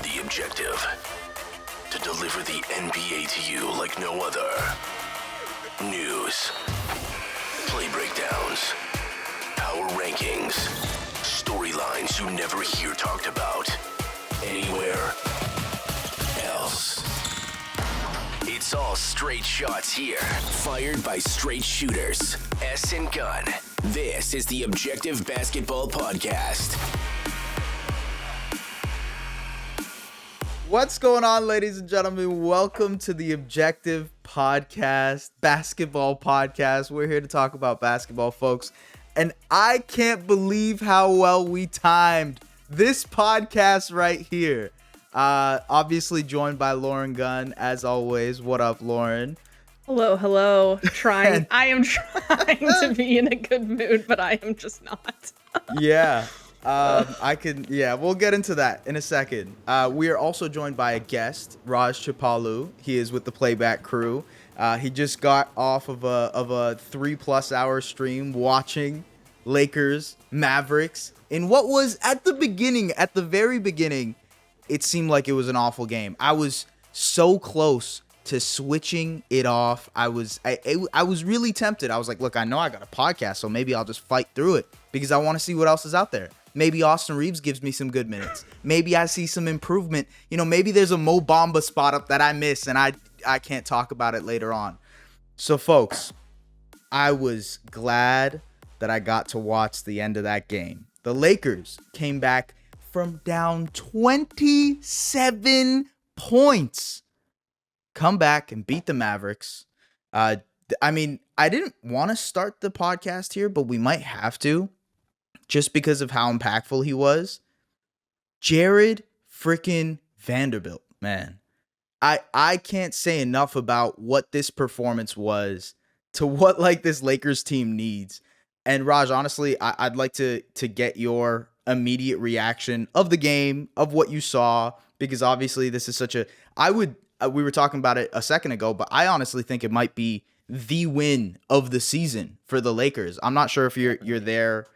The objective: to deliver the NBA to you like no other. News, play breakdowns, power rankings, storylines you never hear talked about anywhere else. It's all straight shots here, fired by straight shooters. S and Gunn. This is the Objective Basketball Podcast. What's going on, ladies and gentlemen? Welcome to the Objective Podcast, Basketball Podcast. We're here to talk about basketball, folks. And I can't believe how well we timed this podcast right here. Obviously joined by Lauren Gunn, as always. What up, Lauren? Hello. I am trying to be in a good mood, but I am just not. Yeah. We'll get into that in a second. We are also joined by a guest, Raj Chipalu. He is with the Playback crew. He just got off of a 3+ hour stream watching Lakers, Mavericks in what was at the very beginning, it seemed like it was an awful game. I was so close to switching it off. I was really tempted. I was like, look, I know I got a podcast, so maybe I'll just fight through it because I want to see what else is out there. Maybe Austin Reeves gives me some good minutes. Maybe I see some improvement. Maybe there's a Mo Bamba spot up that I miss and I can't talk about it later on. So folks, I was glad that I got to watch the end of that game. The Lakers came back from down 27 points. Come back and beat the Mavericks. I didn't want to start the podcast here, but we might have to just because of how impactful he was. Jared freaking Vanderbilt, man. I can't say enough about what this performance was to what this Lakers team needs. And Raj, honestly, I'd like to get your immediate reaction of the game, of what you saw, because obviously this is we were talking about it a second ago, but I honestly think it might be the win of the season for the Lakers. I'm not sure if you're there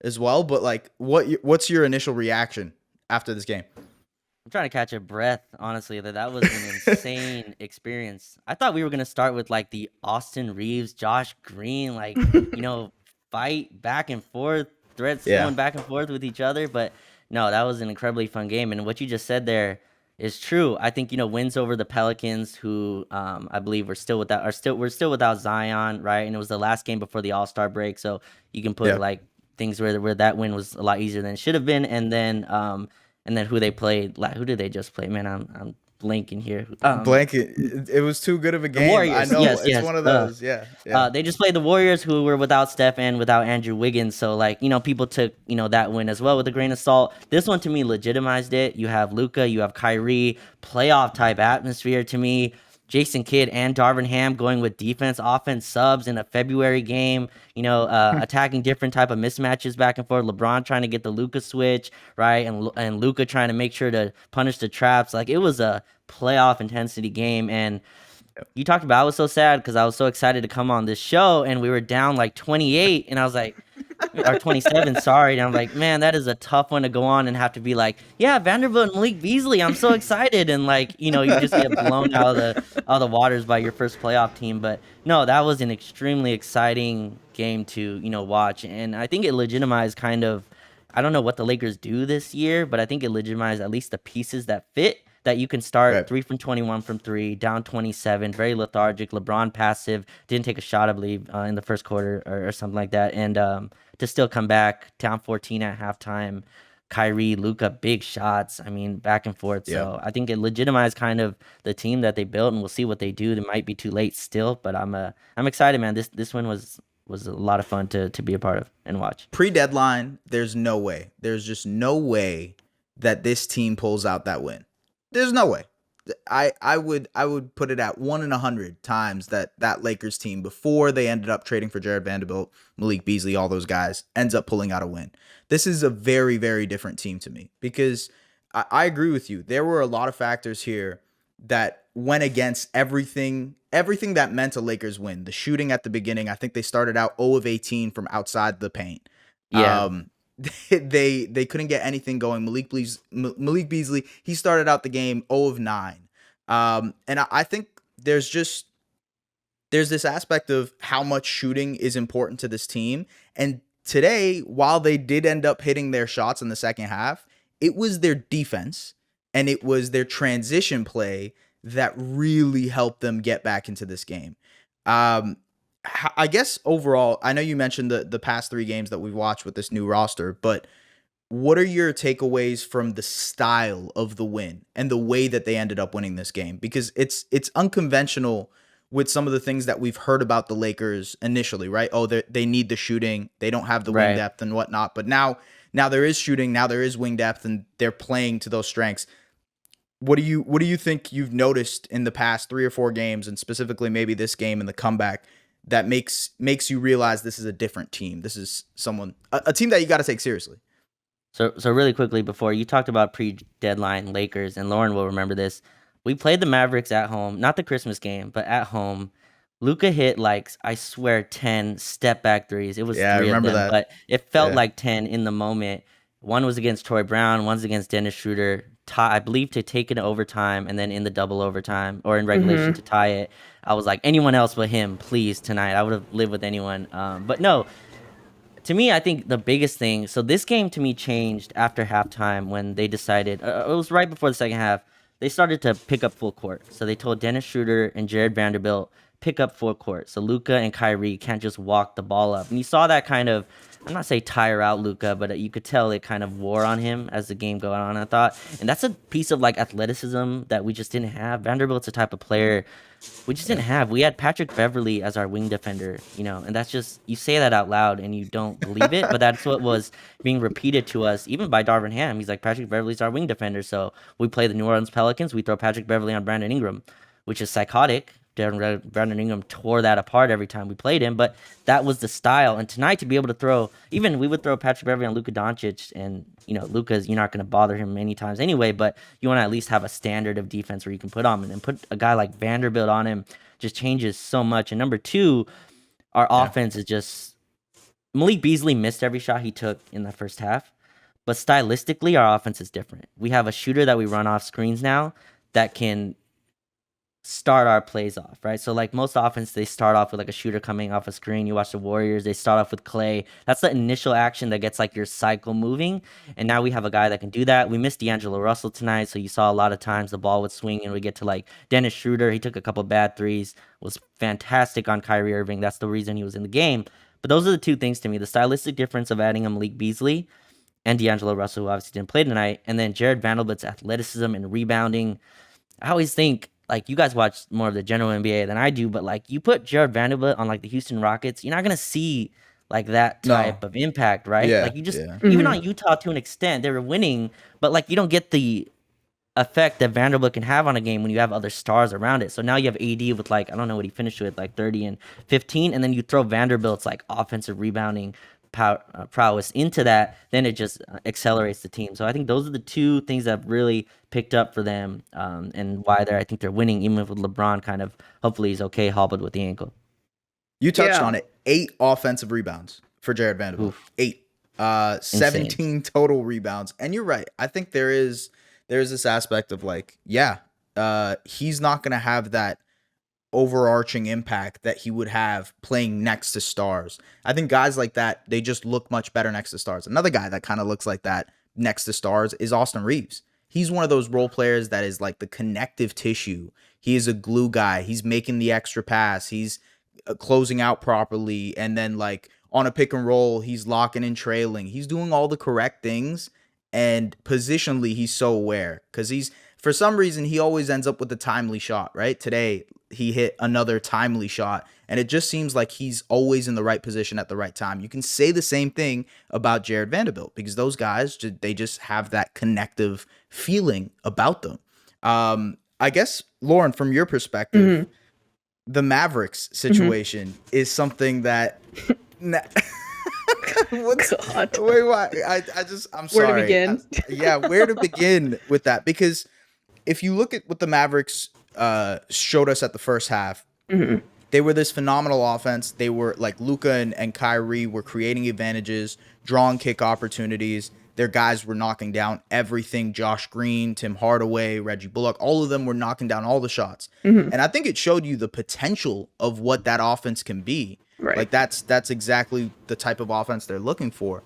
as well, but what's your initial reaction after this game? I'm trying to catch a breath, honestly. That was an insane experience. I thought we were gonna start with the Austin Reeves, Josh Green, fight back and forth, threats going back and forth with each other. But no, that was an incredibly fun game. And what you just said there is true. I think wins over the Pelicans, who I believe we're still without Zion, right? And it was the last game before the All-Star break, so you can put things where that win was a lot easier than it should have been. And then who they played? Who did they just play? Man, I'm blanking here. It was too good of a game. Warriors. I know Yes. one of those. They just played the Warriors, who were without Steph and without Andrew Wiggins. So people took that win as well with a grain of salt. This one to me legitimized it. You have Luka, you have Kyrie, playoff type atmosphere to me. Jason Kidd and Darvin Ham going with defense, offense, subs in a February game, attacking different type of mismatches back and forth. LeBron trying to get the Luka switch, right? And Luka trying to make sure to punish the traps. It was a playoff intensity game. And you talked about, I was so sad because I was so excited to come on this show and we were down 28 and I was like, or 27, sorry. And I'm like, man, that is a tough one to go on and have to be yeah, Vanderbilt and Malik Beasley, I'm so excited. And you just get blown out of the waters by your first playoff team. But no, that was an extremely exciting game to, watch. And I think it legitimized I don't know what the Lakers do this year, but I think it legitimized at least the pieces that fit. That you can start 3 from 21 from 3, down 27, very lethargic. LeBron passive, didn't take a shot, I believe, in the first quarter or something like that. And to still come back down 14 at halftime, Kyrie, Luka, big shots. I mean, back and forth. Yeah. So I think it legitimized the team that they built, and we'll see what they do. They might be too late still, but I'm excited, man. This one was a lot of fun to be a part of and watch. Pre-deadline, there's just no way that this team pulls out that win. There's no way. I would put it at 1 in 100 times that Lakers team, before they ended up trading for Jared Vanderbilt, Malik Beasley, all those guys, ends up pulling out a win. This is a very, very different team to me because I agree with you. There were a lot of factors here that went against everything that meant a Lakers win. The shooting at the beginning, I think they started out 0 of 18 from outside the paint. Yeah. they couldn't get anything going. Malik Beasley, he started out the game 0 of 9. And I think there's this aspect of how much shooting is important to this team. And today, while they did end up hitting their shots in the second half, it was their defense and it was their transition play that really helped them get back into this game. I guess overall, I know you mentioned the past 3 games that we've watched with this new roster, but what are your takeaways from the style of the win and the way that they ended up winning this game? Because it's unconventional with some of the things that we've heard about the Lakers initially, right? Oh, they need the shooting, they don't have the wing depth and whatnot. But now there is shooting, now there is wing depth, and they're playing to those strengths. What do you think you've noticed in the past 3 or 4 games, and specifically maybe this game and the comeback, that makes you realize this is a different team? This is a team that you got to take seriously. So really quickly, before you talked about pre-deadline Lakers, and Lauren will remember this. We played the Mavericks at home, not the Christmas game, but at home. Luka hit I swear 10 step back threes. It was 3 I remember of them, that. but it felt like 10 in the moment. One was against Troy Brown, one's against Dennis Schroeder. I believe to take it to overtime, and then in the double overtime or in regulation to tie it. I was like, anyone else but him, please, tonight. I would have lived with anyone. But no, to me, I think the biggest thing, so this game to me changed after halftime when they decided, it was right before the second half, they started to pick up full court. So they told Dennis Schroeder and Jared Vanderbilt, pick up full court. So Luka and Kyrie can't just walk the ball up. And you saw that kind of, I'm not saying tire out Luka, but you could tell it kind of wore on him as the game going on, I thought. And that's a piece of athleticism that we just didn't have. Vanderbilt's a type of player we just didn't have. We had Patrick Beverley as our wing defender, and that's just, you say that out loud and you don't believe it, but that's what was being repeated to us, even by Darvin Ham. He's like, Patrick Beverley's our wing defender. So we play the New Orleans Pelicans, we throw Patrick Beverley on Brandon Ingram, which is psychotic. Brandon Ingram tore that apart every time we played him, but that was the style. And tonight, to be able to throw, even we would throw Patrick Beverley on Luka Doncic, and Luka's, you're not going to bother him many times anyway, but you want to at least have a standard of defense where you can put on him, and then put a guy like Vanderbilt on him just changes so much. And number 2, our offense is just, Malik Beasley missed every shot he took in the first half, but stylistically, our offense is different. We have a shooter that we run off screens now that can start our plays off, right? So most offense, they start off with a shooter coming off a screen. You watch the Warriors, they start off with Clay. That's the initial action that gets your cycle moving. And now we have a guy that can do that. We missed D'Angelo Russell tonight, so you saw a lot of times the ball would swing and we get to Dennis Schroeder. He took a couple bad threes, was fantastic on Kyrie Irving. That's the reason he was in the game. But those are the 2 things to me: the stylistic difference of adding a Malik Beasley and D'Angelo Russell, who obviously didn't play tonight, and then Jared Vanderbilt's athleticism and rebounding. I always think, you guys watch more of the general NBA than I do, but you put Jared Vanderbilt on the Houston Rockets, you're not gonna see that type of impact, right? Yeah, you just even on Utah to an extent, they were winning, but you don't get the effect that Vanderbilt can have on a game when you have other stars around it. So now you have AD with I don't know what he finished with, 30 and 15, and then you throw Vanderbilt's offensive rebounding prowess into that, then it just accelerates the team. So I think those are the 2 things that I've really picked up for them, and why I think they're winning, even with LeBron kind of, hopefully he's okay, hobbled with the ankle. You touched on it. 8 offensive rebounds for Jared Vanderbilt. Oof. 8. 17 total rebounds. And you're right. I think there's this aspect of he's not going to have that overarching impact that he would have playing next to stars. I think guys like that, they just look much better next to stars. Another guy that kind of looks like that next to stars is Austin Reeves. He's one of those role players that is the connective tissue. He is a glue guy. He's making the extra pass. He's closing out properly. And then on a pick and roll, he's locking and trailing. He's doing all the correct things. And positionally, he's so aware, because for some reason, he always ends up with the timely shot, right? Today, he hit another timely shot, and it just seems like he's always in the right position at the right time. You can say the same thing about Jared Vanderbilt, because those guys, they just have that connective feeling about them. I guess, Lauren, from your perspective, the Mavericks situation is something that... God. Wait, what? I'm sorry. Where to begin? Where to begin with that? Because if you look at what the Mavericks showed us at the first half, they were this phenomenal offense. They were Luka and Kyrie were creating advantages drawing kick opportunities. Their guys were knocking down everything. Josh Green, Tim Hardaway, Reggie Bullock, all of them were knocking down all the shots. And I think it showed you the potential of what that offense can be. Right. Like that's exactly the type of offense they're looking for.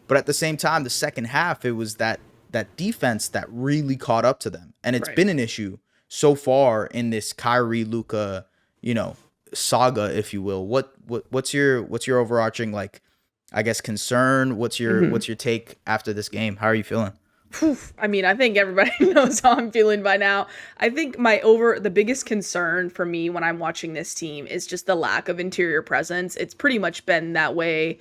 But at the same time, the second half, it was that defense that really caught up to them. And it's been an issue so far in this Kyrie Luka, saga, if you will. What's your overarching, like, I guess, concern? What's your take after this game? How are you feeling? I mean, I think everybody knows how I'm feeling by now. I think the biggest concern for me when I'm watching this team is just the lack of interior presence. It's pretty much been that way.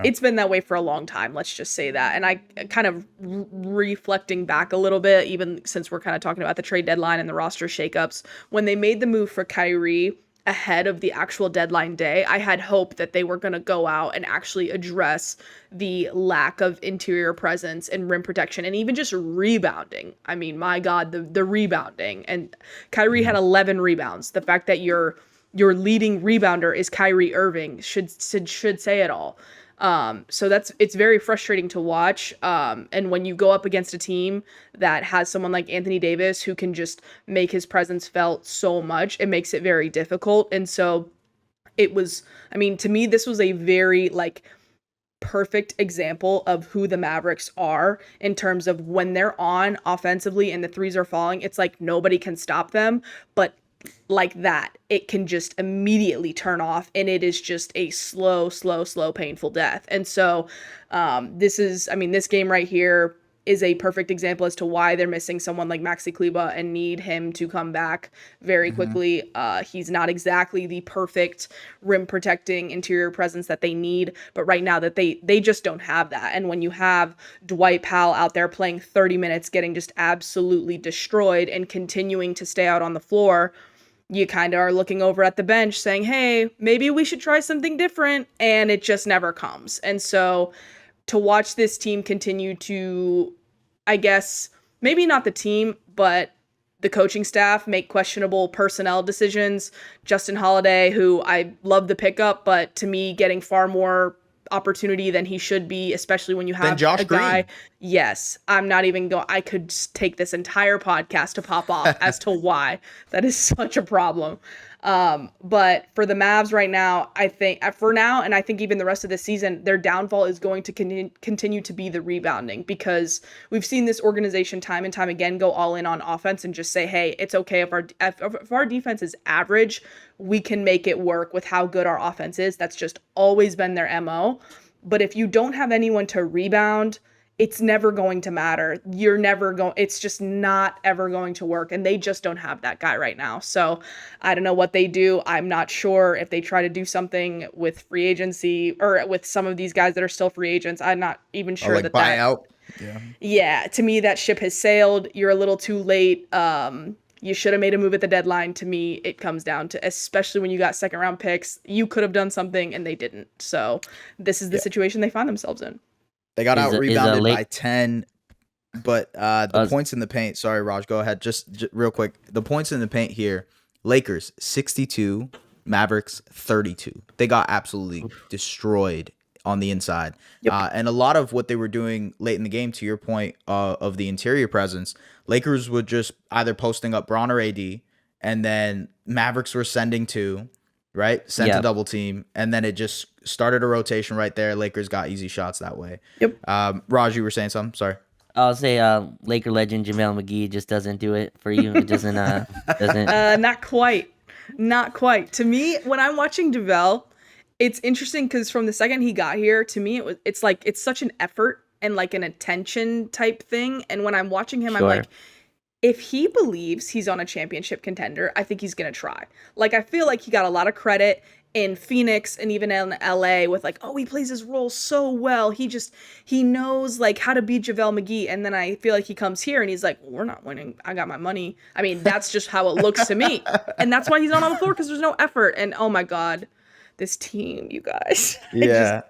It's been that way for a long time. Let's just say that. And I kind of reflecting back a little bit, even since we're kind of talking about the trade deadline and the roster shakeups, when they made the move for Kyrie ahead of the actual deadline day, I had hope that they were going to go out and actually address the lack of interior presence and rim protection and even just rebounding. I mean, my God, the rebounding. And Kyrie had 11 rebounds. The fact that your leading rebounder is Kyrie Irving should say it all. So it's very frustrating to watch. And when you go up against a team that has someone like Anthony Davis who can just make his presence felt so much, it makes it very difficult. And so to me, this was a very perfect example of who the Mavericks are in terms of when they're on offensively and the threes are falling. It's like nobody can stop them, but like that, it can just immediately turn off, and it is just a slow, painful death. And so this game right here is a perfect example as to why they're missing someone like Maxi Kleber and need him to come back very quickly. He's not exactly the perfect rim protecting interior presence that they need, but right now that they just don't have that. And when you have Dwight Powell out there playing 30 minutes, getting just absolutely destroyed and continuing to stay out on the floor, you kind of are looking over at the bench saying, hey, maybe we should try something different. And it just never comes. And so to watch this team continue to, I guess, maybe not the team, but the coaching staff make questionable personnel decisions. Justin Holiday, who I love the pickup, but to me, getting far more opportunity than he should be, especially when you have Josh a guy. Green. Yes, I'm not even going. I could take this entire podcast to pop off as to why that is such a problem. But for the Mavs right now, I think for now, and I think even the rest of the season, their downfall is going to continue to be the rebounding, because we've seen this organization time and time again go all in on offense and just say, hey, it's okay if our defense is average, we can make it work with how good our offense is. That's just always been their MO. But if you don't have anyone to rebound, it's never going to matter. It's just not ever going to work. And they just don't have that guy right now. So I don't know what they do. I'm not sure if they try to do something with free agency or with some of these guys that are still free agents. I'm not even sure that buyout. Yeah. To me, that ship has sailed. You're a little too late. You should have made a move at the deadline. To me, it comes down to, especially when you got second round picks, you could have done something and they didn't. So this is the situation they find themselves in. They got out rebounded by 10, but the points in the paint. Sorry, Raj, go ahead. Just real quick. The points in the paint here: Lakers 62, Mavericks 32. They got absolutely destroyed on the inside. Yep. And a lot of what they were doing late in the game, to your point of the interior presence, Lakers would just either posting up Bron or AD, and then Mavericks were sending two. Right? Sent a double team, and then it just started a rotation right there. Lakers got easy shots that way. Yep. Raj, you were saying something? Sorry. I'll say Laker legend JaVale McGee just doesn't do it for you. It doesn't. Not quite. Not quite. To me, when I'm watching JaVale, it's interesting because from the second he got here, to me, it's such an effort and like an attention type thing. And when I'm watching him, I'm like, if he believes he's on a championship contender, I think he's going to try. Like, I feel like he got a lot of credit in Phoenix and even in LA with like, oh, he plays his role so well. He knows like how to beat JaVale McGee. And then I feel like he comes here and he's like, well, we're not winning. I got my money. I mean, that's just how it looks to me. And that's why he's not on the floor, because there's no effort. And oh my God, this team, you guys. Yeah.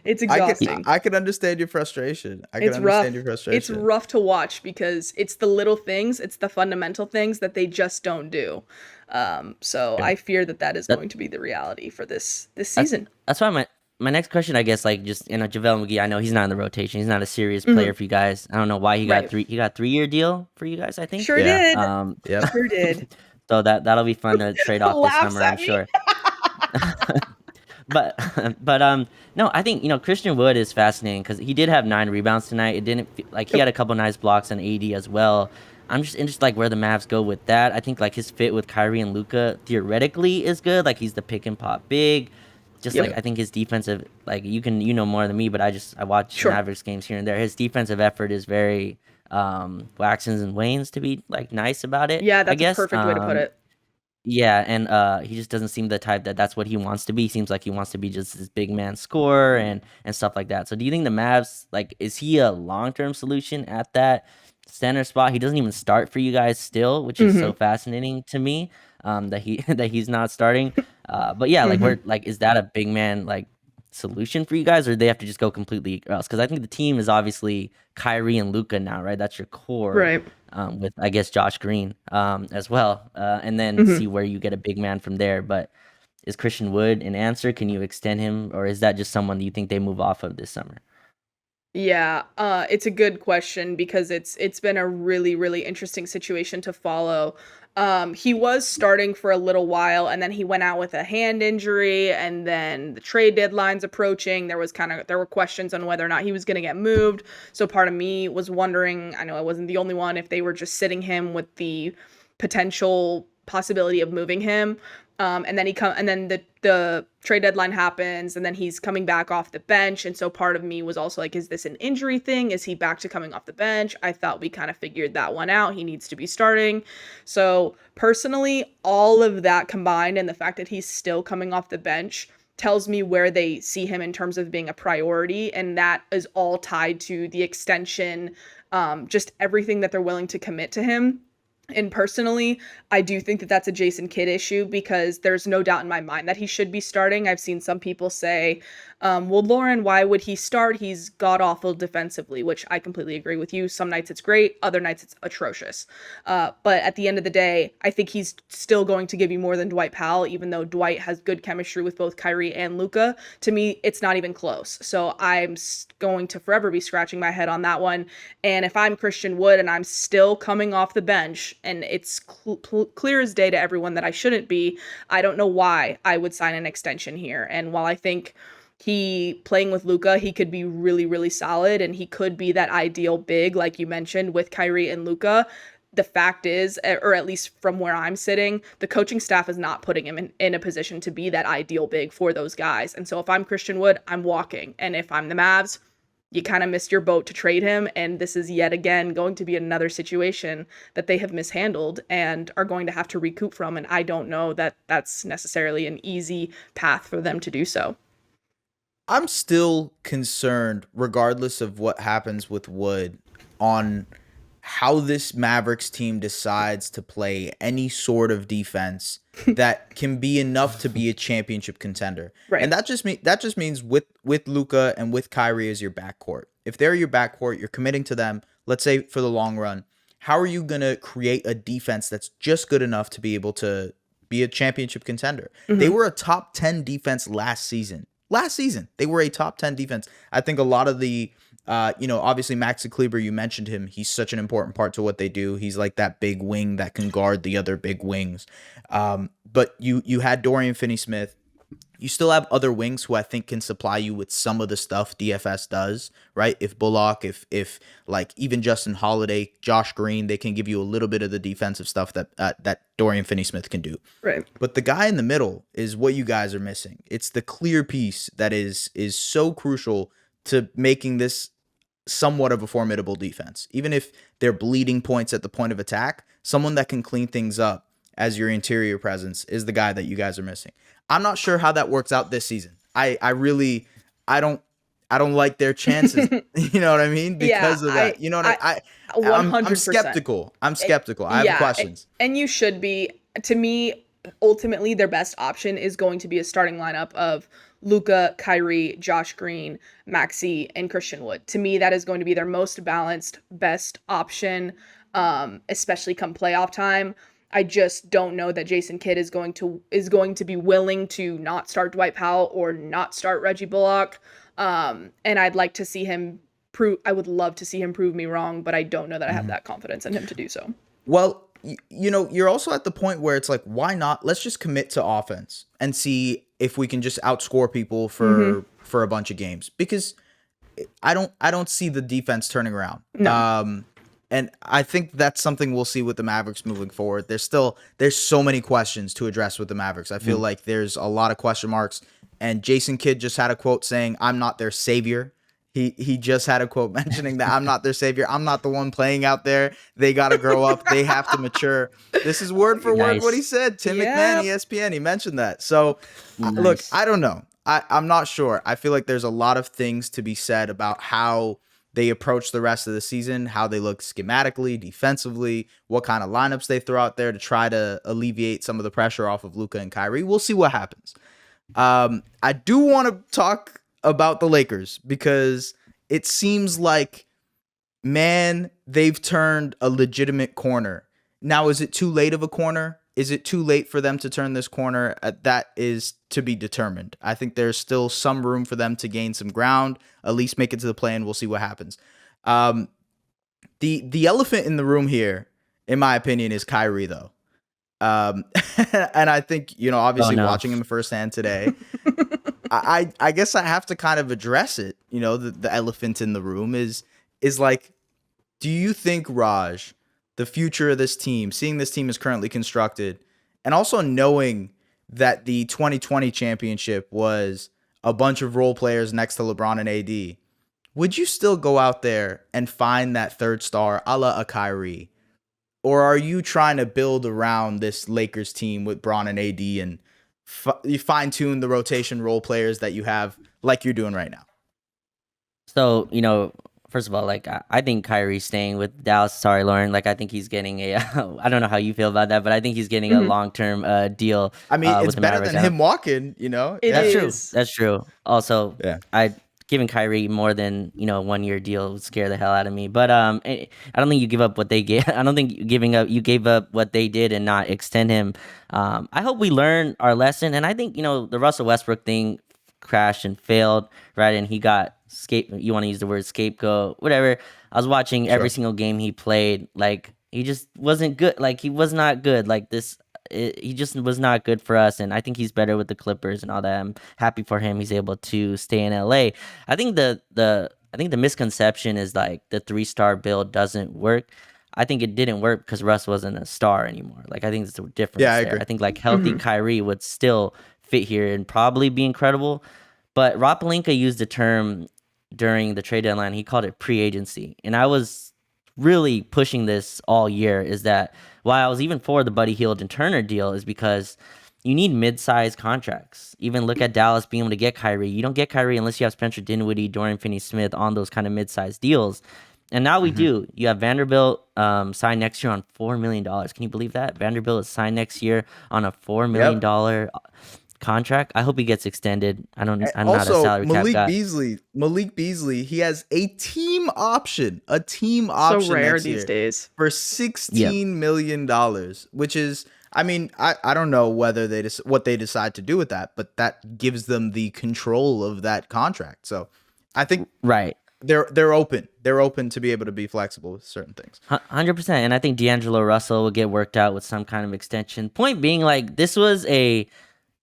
It's exhausting. I can understand your frustration. It's rough to watch because it's the little things, it's the fundamental things that they just don't do. So I fear that is going to be the reality for this season. That's why my next question, I guess, like just JaVale McGee. I know he's not in the rotation. He's not a serious player for you guys. I don't know why he got Right. He got 3-year deal for you guys, I think. Sure Yeah. did. Yep. Sure did. So that'll be fun to trade off this Laughs summer, I'm at me. sure. But no, I think Christian Wood is fascinating because he did have 9 rebounds tonight. It didn't feel, like he had a couple nice blocks on AD as well. I'm just interested like where the Mavs go with that. I think like his fit with Kyrie and Luka theoretically is good. Like he's the pick and pop big. Just Yep. like I think his defensive, like you know more than me, but I watch Sure. Mavericks games here and there. His defensive effort is very waxins and wanes, to be like nice about it. Yeah, I that's a guess. perfect way to put it. Yeah, and he just doesn't seem the type that's what he wants to be. He seems like he wants to be just this big man scorer and stuff like that. So do you think the Mavs, like, is he a long-term solution at that center spot? He doesn't even start for you guys still, which is so fascinating to me, that that he's not starting. But yeah, like is that a big man like solution for you guys, or do they have to just go completely else? Because I think the team is obviously Kyrie and Luka now, right? That's your core. Right. With I guess Josh Green as well, and then see where you get a big man from there. But is Christian Wood an answer? Can you extend him, or is that just someone you think they move off of this summer? Yeah, it's a good question because it's been a really, really interesting situation to follow. He was starting for a little while, and then he went out with a hand injury, and then the trade deadline's approaching. There were questions on whether or not he was going to get moved. So part of me was wondering, I know I wasn't the only one, if they were just sitting him with the potential possibility of moving him. And then the trade deadline happens, and then he's coming back off the bench. And so part of me was also like, is this an injury thing? Is he back to coming off the bench? I thought we kind of figured that one out. He needs to be starting. So personally, all of that combined and the fact that he's still coming off the bench tells me where they see him in terms of being a priority. And that is all tied to the extension, just everything that they're willing to commit to him. And personally, I do think that that's a Jason Kidd issue because there's no doubt in my mind that he should be starting. I've seen some people say, well, Lauren, why would he start? He's god-awful defensively, which I completely agree with you. Some nights it's great, other nights it's atrocious. But at the end of the day, I think he's still going to give you more than Dwight Powell, even though Dwight has good chemistry with both Kyrie and Luka. To me, it's not even close. So I'm going to forever be scratching my head on that one. And if I'm Christian Wood and I'm still coming off the bench, and it's clear as day to everyone that I shouldn't be, I don't know why I would sign an extension here. And while I think he playing with Luka, he could be really, really solid, and he could be that ideal big, like you mentioned, with Kyrie and Luka. The fact is, or at least from where I'm sitting, the coaching staff is not putting him in a position to be that ideal big for those guys. And so if I'm Christian Wood, I'm walking. And if I'm the Mavs, you kind of missed your boat to trade him, and this is yet again going to be another situation that they have mishandled and are going to have to recoup from, and I don't know that that's necessarily an easy path for them to do so. I'm still concerned, regardless of what happens with Wood, on how this Mavericks team decides to play any sort of defense that can be enough to be a championship contender. Right. And that just means with Luka and with Kyrie as your backcourt. If they're your backcourt, you're committing to them, let's say for the long run. How are you going to create a defense that's just good enough to be able to be a championship contender? They were a top 10 defense last season. They were a top 10 defense. I think a lot of the obviously Maxi Kleber, you mentioned him. He's such an important part to what they do. He's like that big wing that can guard the other big wings. But you had Dorian Finney-Smith. You still have other wings who I think can supply you with some of the stuff DFS does, right? If Bullock, if like even Justin Holiday, Josh Green, they can give you a little bit of the defensive stuff that Dorian Finney-Smith can do. Right. But the guy in the middle is what you guys are missing. It's the clear piece that is so crucial to making this somewhat of a formidable defense. Even if they're bleeding points at the point of attack, someone that can clean things up as your interior presence is the guy that you guys are missing. I'm not sure how that works out this season. I don't like their chances. You know what I mean? Because of that. You know what I'm 100%. I'm skeptical. I have questions. And you should be. To me, ultimately, their best option is going to be a starting lineup of Luka, Kyrie, Josh Green, Maxi, and Christian Wood. To me, that is going to be their most balanced, best option, especially come playoff time. I just don't know that Jason Kidd is going to be willing to not start Dwight Powell or not start Reggie Bullock. And I'd like to see him I would love to see him prove me wrong, but I don't know that I have that confidence in him to do so. Well, you're also at the point where it's like, why not? Let's just commit to offense and see if we can just outscore people for a bunch of games, because I don't see the defense turning around. No. And I think that's something we'll see with the Mavericks moving forward. There's so many questions to address with the Mavericks. I feel like there's a lot of question marks. And Jason Kidd just had a quote saying, "I'm not their savior." He just had a quote mentioning that I'm not their savior. I'm not the one playing out there. They got to grow up. They have to mature. This is word for word what he said. Tim McMahon, ESPN, he mentioned that. So, look, I don't know. I'm not sure. I feel like there's a lot of things to be said about how they approach the rest of the season, how they look schematically, defensively, what kind of lineups they throw out there to try to alleviate some of the pressure off of Luka and Kyrie. We'll see what happens. I do want to talk about the Lakers, because it seems like, man, they've turned a legitimate corner. Now, is it too late of a corner? Is it too late for them to turn this corner? That is to be determined. I think there's still some room for them to gain some ground, at least make it to the play, and we'll see what happens. The elephant in the room here, in my opinion, is Kyrie, though. And I think, obviously watching him firsthand today, I guess I have to kind of address it. The elephant in the room is like, do you think, Raj, the future of this team, seeing this team is currently constructed, and also knowing that the 2020 championship was a bunch of role players next to LeBron and AD, would you still go out there and find that third star a la a Kyrie? Or are you trying to build around this Lakers team with Bron and AD and you fine-tune the rotation role players that you have like you're doing right now? So, first of all, I think Kyrie's staying with Dallas. Sorry, Lauren. I think he's getting a I don't know how you feel about that, but I think he's getting a long-term deal. I mean, it's with the better Mavericks. than him walking, That's true. That's true. Also, yeah. Giving Kyrie more than 1 year deal would scare the hell out of me. But I don't think you give up what they gave. I don't think you gave up what they did and not extend him. I hope we learn our lesson. And I think the Russell Westbrook thing crashed and failed, right? And he got you want to use the word scapegoat, whatever. I was watching every single game he played. He just wasn't good. He was not good. He just was not good for us, and I think he's better with the Clippers and all that. I'm happy for him. He's able to stay in LA. I think the misconception is the 3-star build doesn't work. I think it didn't work because Russ wasn't a star anymore. I think it's a difference. Yeah, I there. agree. I think healthy Kyrie would still fit here and probably be incredible. But Rob Pelinka used a term during the trade deadline. He called it pre-agency, and I was really pushing this all year, is that why I was even for the Buddy Hield and Turner deal is because you need mid-sized contracts. Even look at Dallas being able to get Kyrie. You don't get Kyrie unless you have Spencer Dinwiddie, Dorian Finney-Smith on those kind of mid-sized deals. And now we do. You have Vanderbilt signed next year on $4 million. Can you believe that? Vanderbilt is signed next year on a $4 million contract. I hope he gets extended. I'm not a salary cap guy. Malik Beasley, he has a team option. So rare these days. For $16 million, which is, I mean, I don't know whether what they decide to do with that, but that gives them the control of that contract. So I think they're open. They're open to be able to be flexible with certain things. 100%. And I think D'Angelo Russell will get worked out with some kind of extension. Point being, this was a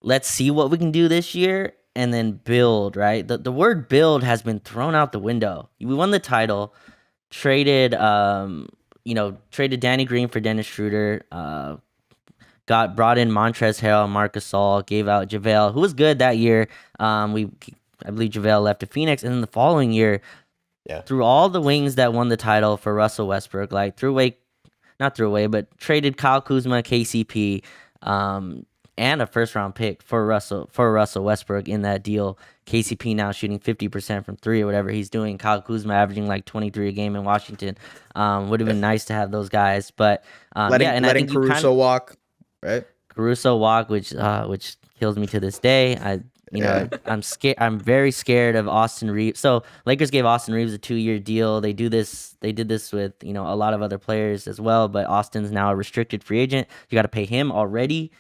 let's see what we can do this year and then build, right? The word build has been thrown out the window. We won the title, traded Danny Green for Dennis Schroeder, brought in Montrezl Harrell, Marc Gasol, gave out JaVale, who was good that year. I believe JaVale left to Phoenix, and then the following year, through all the wings that won the title for Russell Westbrook, traded Kyle Kuzma, KCP, and a first-round pick for Russell Westbrook in that deal. KCP now shooting 50% from 3 or whatever he's doing. Kyle Kuzma averaging 23 a game in Washington. Would have been nice to have those guys, but letting Caruso walk, right? Caruso walk, which kills me to this day. You know, I'm scared. I'm very scared of Austin Reeves. So Lakers gave Austin Reeves a 2-year deal. They did this with, you know, a lot of other players as well. But Austin's now a restricted free agent. You got to pay him already,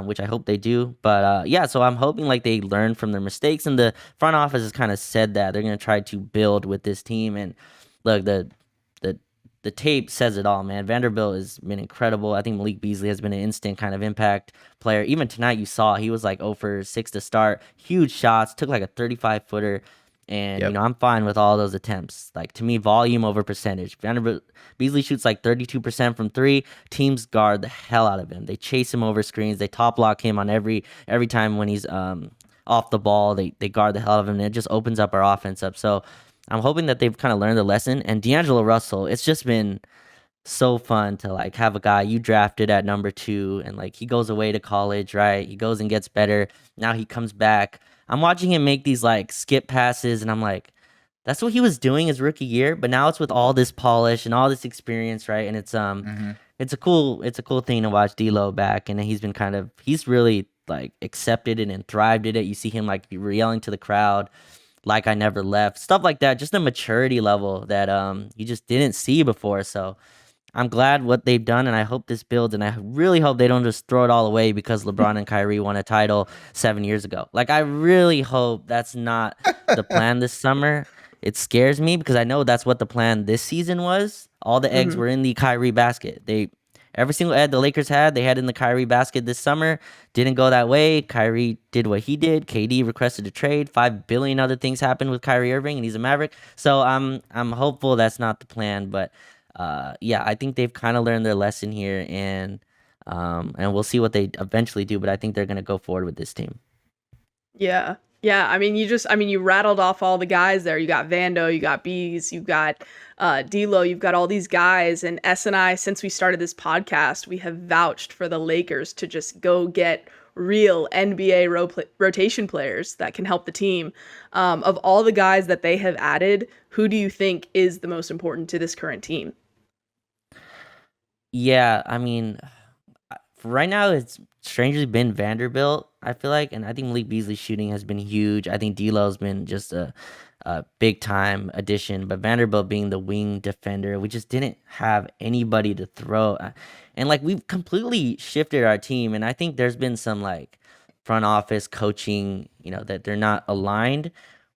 which I hope they do. But yeah, so I'm hoping like they learn from their mistakes. And the front office has kind of said that they're going to try to build with this team. And look, the the tape says it all, man. Vanderbilt has been incredible. I think Malik Beasley has been an instant kind of impact player. Even tonight, you saw he was like 0 for 6 to start. Huge shots, took like a 35-footer. And, you know, I'm fine with all those attempts. Like, to me, volume over percentage. Vanderbilt Beasley shoots like 32% from 3. Teams guard the hell out of him. They chase him over screens. They top block him on every time when he's off the ball. They guard the hell out of him, and it just opens up our offense up. So I'm hoping that they've kind of learned the lesson. And D'Angelo Russell, it's just been so fun to like have a guy you drafted at number 2, and like he goes away to college, right? He goes and gets better. Now he comes back. I'm watching him make these like skip passes, and I'm like, that's what he was doing his rookie year, but now it's with all this polish and all this experience, right? And it's a cool thing to watch D'Lo back, and he's really like accepted it and thrived in it. You see him like yelling to the crowd, like I never left, stuff like that. Just a maturity level that you just didn't see before. So I'm glad what they've done, and I hope this builds, and I really hope they don't just throw it all away because LeBron and Kyrie won a title 7 years ago. Like, I really hope that's not the plan this summer. It scares me because I know that's what the plan this season was. All the eggs were in the Kyrie basket. Every single egg the Lakers had, they had in the Kyrie basket this summer. Didn't go that way. Kyrie did what he did. KD requested a trade. 5 billion other things happened with Kyrie Irving, and he's a Maverick. So I'm hopeful that's not the plan, but yeah, I think they've kind of learned their lesson here, and we'll see what they eventually do. But I think they're gonna go forward with this team. Yeah. Yeah. I mean, you rattled off all the guys there. You got Vando, you got Bees, you got D'Lo, you've got all these guys. And S and I, since we started this podcast, we have vouched for the Lakers to just go get real NBA rotation players that can help the team. Of all the guys that they have added, who do you think is the most important to this current team? Yeah, I mean, for right now, it's strangely been Vanderbilt, I feel like, and I think Malik Beasley's shooting has been huge. I think D'Lo's been just a big time addition, but Vanderbilt being the wing defender, we just didn't have anybody to throw, and like we've completely shifted our team, and I think there's been some like front office coaching, you know, that they're not aligned.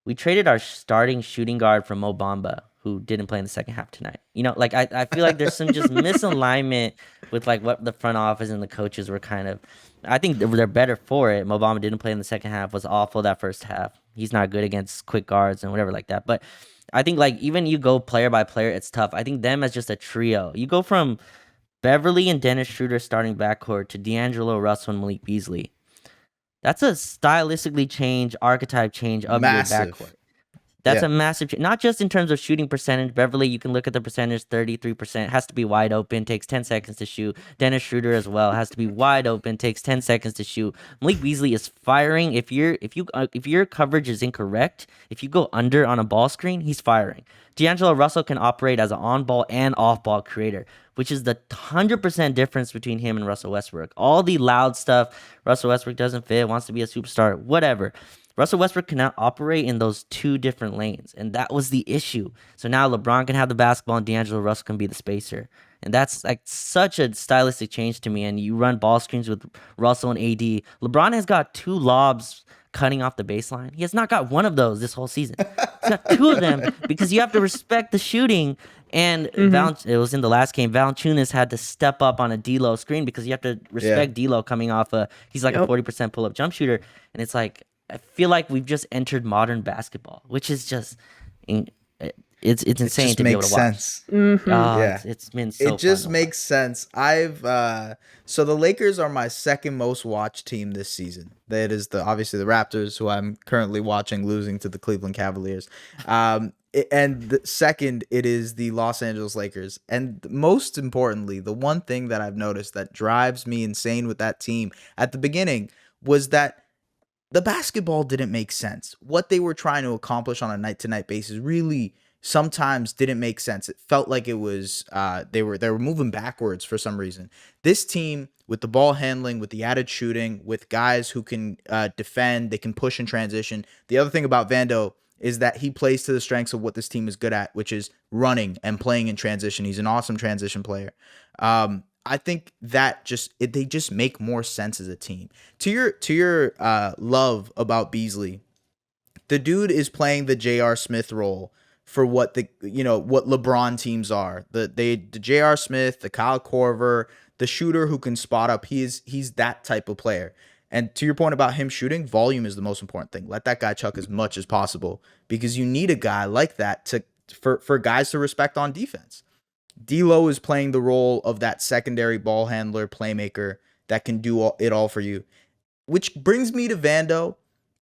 We traded our starting shooting guard from Mo Bamba, who didn't play in the second half tonight. You know, like I feel like there's some just misalignment with like what the front office and the coaches were kind of. I think they're better for it. Mo Bamba didn't play in the second half, was awful that first half. He's not good against quick guards and whatever like that. But I think like even you go player by player, it's tough. I think them as just a trio. You go from Beverly and Dennis Schroeder starting backcourt to D'Angelo Russell and Malik Beasley. That's a stylistically change, archetype change of your backcourt. That's a massive change. Not just in terms of shooting percentage. Beverly, you can look at the percentage, 33%. Has to be wide open, takes 10 seconds to shoot. Dennis Schroeder as well has to be wide open, takes 10 seconds to shoot. Malik Beasley is firing. If your coverage is incorrect, if you go under on a ball screen, he's firing. D'Angelo Russell can operate as an on-ball and off-ball creator, which is the 100% difference between him and Russell Westbrook. All the loud stuff, Russell Westbrook doesn't fit, wants to be a superstar, whatever. Russell Westbrook cannot operate in those two different lanes, and that was the issue. So now LeBron can have the basketball, and D'Angelo Russell can be the spacer. And that's like such a stylistic change to me. And you run ball screens with Russell and AD. LeBron has got 2 lobs cutting off the baseline. He has not got one of those this whole season. He's got 2 of them because you have to respect the shooting. And it was in the last game. Valanciunas had to step up on a D'Lo screen because you have to respect D'Lo coming off he's like a 40% pull-up jump shooter. And it's like, I feel like we've just entered modern basketball, which is just it's insane to be able to watch. Sense. It's been so. It just makes sense. So the Lakers are my second most watched team this season. That is obviously the Raptors, who I'm currently watching losing to the Cleveland Cavaliers. And the second, it is the Los Angeles Lakers. And most importantly, the one thing that I've noticed that drives me insane with that team at the beginning was that the basketball didn't make sense. What they were trying to accomplish on a night-to-night basis really sometimes didn't make sense. It felt like it was they were moving backwards for some reason. This team with the ball handling, with the added shooting, with guys who can defend, they can push in transition. The other thing about Vando is that he plays to the strengths of what this team is good at, which is running and playing in transition. He's an awesome transition player. I think that they just make more sense as a team. To your love about Beasley, the dude is playing the J.R. Smith role for what what LeBron teams are. The J.R. Smith, the Kyle Korver, the shooter who can spot up. He's that type of player. And to your point about him shooting, volume is the most important thing. Let that guy chuck as much as possible because you need a guy like that for guys to respect on defense. D'Lo is playing the role of that secondary ball handler, playmaker that can do it all for you. Which brings me to Vando.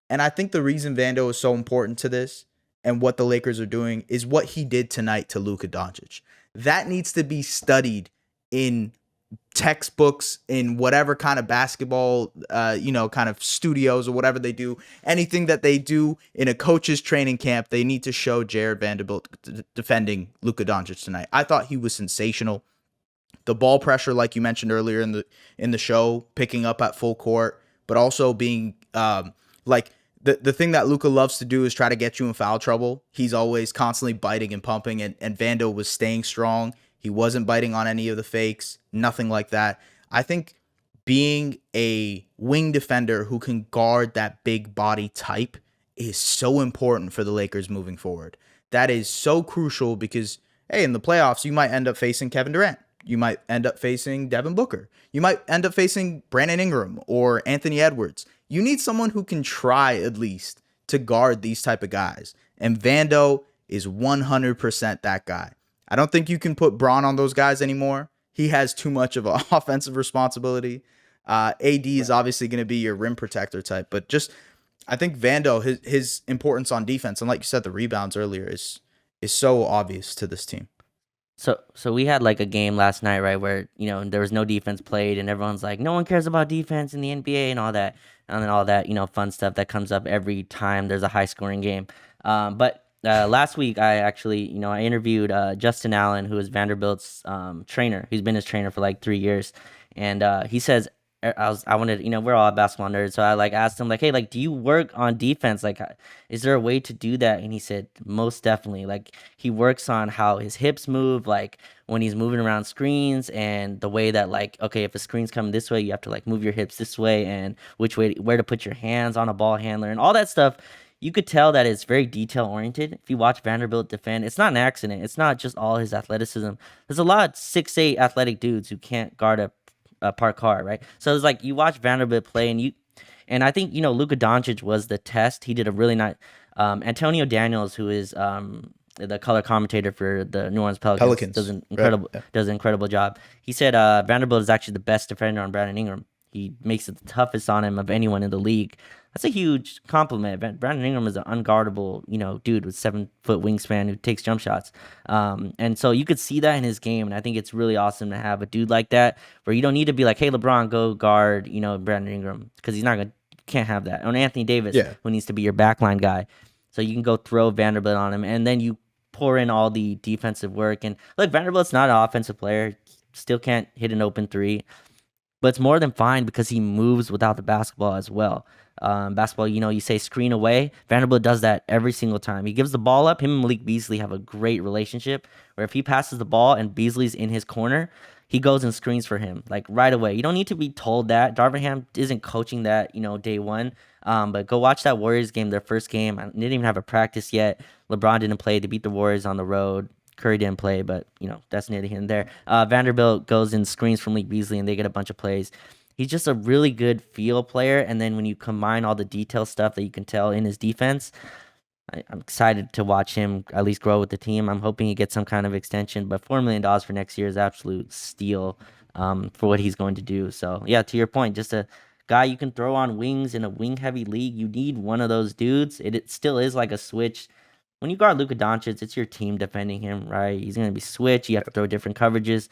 And I think the reason Vando is so important to this and what the Lakers are doing is what he did tonight to Luka Doncic. That needs to be studied in textbooks, in whatever kind of basketball, kind of studios or whatever they do. Anything that they do in a coach's training camp, they need to show Jared Vanderbilt defending Luka Doncic tonight. I thought he was sensational. The ball pressure, like you mentioned earlier in the show, picking up at full court, but also being the thing that Luka loves to do is try to get you in foul trouble. He's always constantly biting and pumping, and Vando was staying strong. He wasn't biting on any of the fakes, nothing like that. I think being a wing defender who can guard that big body type is so important for the Lakers moving forward. That is so crucial because, hey, in the playoffs, you might end up facing Kevin Durant. You might end up facing Devin Booker. You might end up facing Brandon Ingram or Anthony Edwards. You need someone who can try at least to guard these type of guys. And Vando is 100% that guy. I don't think you can put Braun on those guys anymore. He has too much of an offensive responsibility. AD is obviously going to be your rim protector type. But I think Vando, his importance on defense, and like you said, the rebounds earlier, is so obvious to this team. So we had like a game last night, right, where there was no defense played, and everyone's like, no one cares about defense in the NBA and all that, fun stuff that comes up every time there's a high scoring game. But last week I actually, I interviewed Justin Allen, who is Vanderbilt's trainer. He's been his trainer for like 3 years, and he says I wanted, we're all basketball nerds, so I asked him hey, do you work on defense? Is there a way to do that? And he said most definitely. He works on how his hips move, when he's moving around screens, and the way that okay, if a screen's coming this way, you have to move your hips this way, and where to put your hands on a ball handler and all that stuff. You could tell that it's very detail oriented. If you watch Vanderbilt defend, it's not an accident. It's not just all his athleticism. There's a lot of 6'8" athletic dudes who can't guard a park car, right? So it's you watch Vanderbilt play, and I think Luka Doncic was the test. He did a really nice. Antonio Daniels, who is the color commentator for the New Orleans Pelicans. does an incredible job. He said Vanderbilt is actually the best defender on Brandon Ingram. He makes it the toughest on him of anyone in the league. That's a huge compliment. Brandon Ingram is an unguardable, dude with 7-foot wingspan who takes jump shots. And so you could see that in his game, and I think it's really awesome to have a dude like that where you don't need to be like, hey, LeBron, go guard, Brandon Ingram, because can't have that. And Anthony Davis, who needs to be your backline guy. So you can go throw Vanderbilt on him, and then you pour in all the defensive work. And look, Vanderbilt's not an offensive player. Still can't hit an open three. But it's more than fine because he moves without the basketball as well. Basketball, you say screen away. Vanderbilt does that every single time. He gives the ball up. Him and Malik Beasley have a great relationship where if he passes the ball and Beasley's in his corner, he goes and screens for him right away. You don't need to be told that. Darvin Ham isn't coaching that, day one. But go watch that Warriors game, their first game. I didn't even have a practice yet. LeBron didn't play. They beat the Warriors on the road. Curry didn't play, but, that's neither here nor there. Vanderbilt goes and screens from Malik Beasley, and they get a bunch of plays. He's just a really good field player, and then when you combine all the detail stuff that you can tell in his defense, I'm excited to watch him at least grow with the team. I'm hoping he gets some kind of extension, but $4 million for next year is absolute steal for what he's going to do. So, yeah, to your point, just a guy you can throw on wings in a wing-heavy league. You need one of those dudes. It still is like a switch. When you guard Luka Doncic, it's your team defending him, right? He's going to be switch. You have to throw different coverages.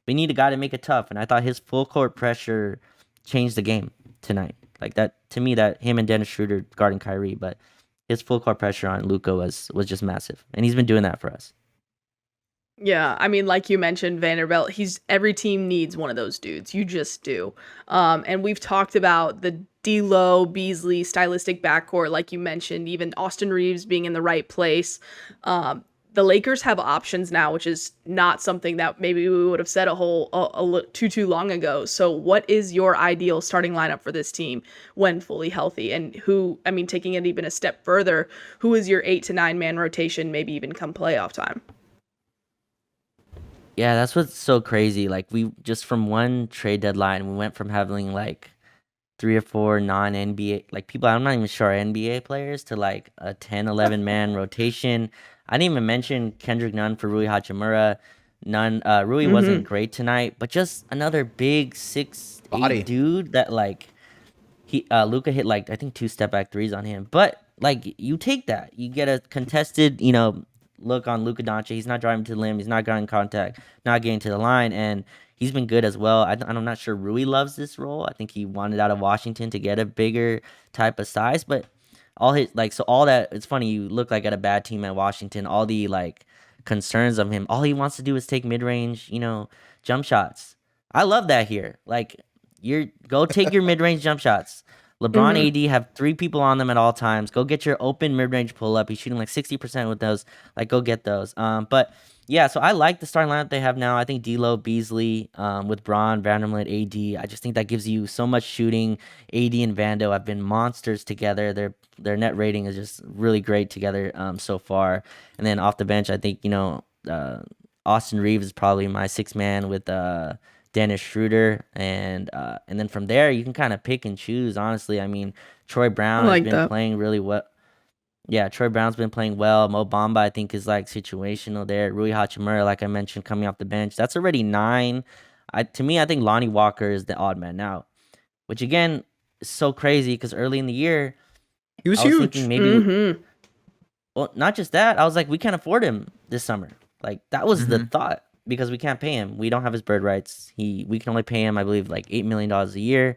We need a guy to make it tough, and I thought his full court pressure changed the game tonight. That to me, that him and Dennis Schroeder guarding Kyrie, but his full court pressure on Luka was just massive, and he's been doing that for us. Yeah, I mean, like you mentioned, Vanderbilt, every team needs one of those dudes. You just do. And we've talked about the D'Lo, Beasley stylistic backcourt, like you mentioned, even Austin Reeves being in the right place. The Lakers have options now, which is not something that maybe we would have said too long ago. So, what is your ideal starting lineup for this team when fully healthy? And taking it even a step further, who is your 8 to 9 man rotation, maybe even come playoff time? Yeah, that's what's so crazy. Like we just from one trade deadline, we went from having like 3 or 4 non-NBA like people I'm not even sure are NBA players to like a 10, 11 man rotation. I didn't even mention Kendrick Nunn for Rui Hachimura. Rui wasn't great tonight, but just another big 6'8" Body. dude that like Luka hit like I think 2 step back threes on him. But like you take that. You get a contested, look on Luka Doncic. He's not driving to the rim. He's not getting contact, not getting to the line, and he's been good as well. I'm not sure Rui loves this role. I think he wanted out of Washington to get a bigger type of size, but all that. It's funny. You look like at a bad team at Washington. All the like concerns of him. All he wants to do is take mid range, jump shots. I love that here. Like go take your mid range jump shots. LeBron, AD have 3 people on them at all times. Go get your open mid-range pull-up. He's shooting like 60% with those. Like, go get those. But, yeah, so I like the starting lineup they have now. I think D'Lo, Beasley with Braun, Vanderbilt, AD. I just think that gives you so much shooting. AD and Vando have been monsters together. Their net rating is just really great together so far. And then off the bench, I think, Austin Reeves is probably my 6th man with Dennis Schroeder, and then from there you can kind of pick and choose. Honestly, I mean, Troy Brown has been playing really well. Yeah, Troy Brown's been playing well. Mo Bamba, I think, is like situational there. Rui Hachimura, like I mentioned, coming off the bench. That's already 9. To me, I think Lonnie Walker is the odd man out, which again is so crazy because early in the year He was I was huge. thinking maybe. Well, not just that. I was like, we can't afford him this summer. Like that was the thought. Because we can't pay him. We don't have his bird rights. We can only pay him, I believe, like $8 million a year.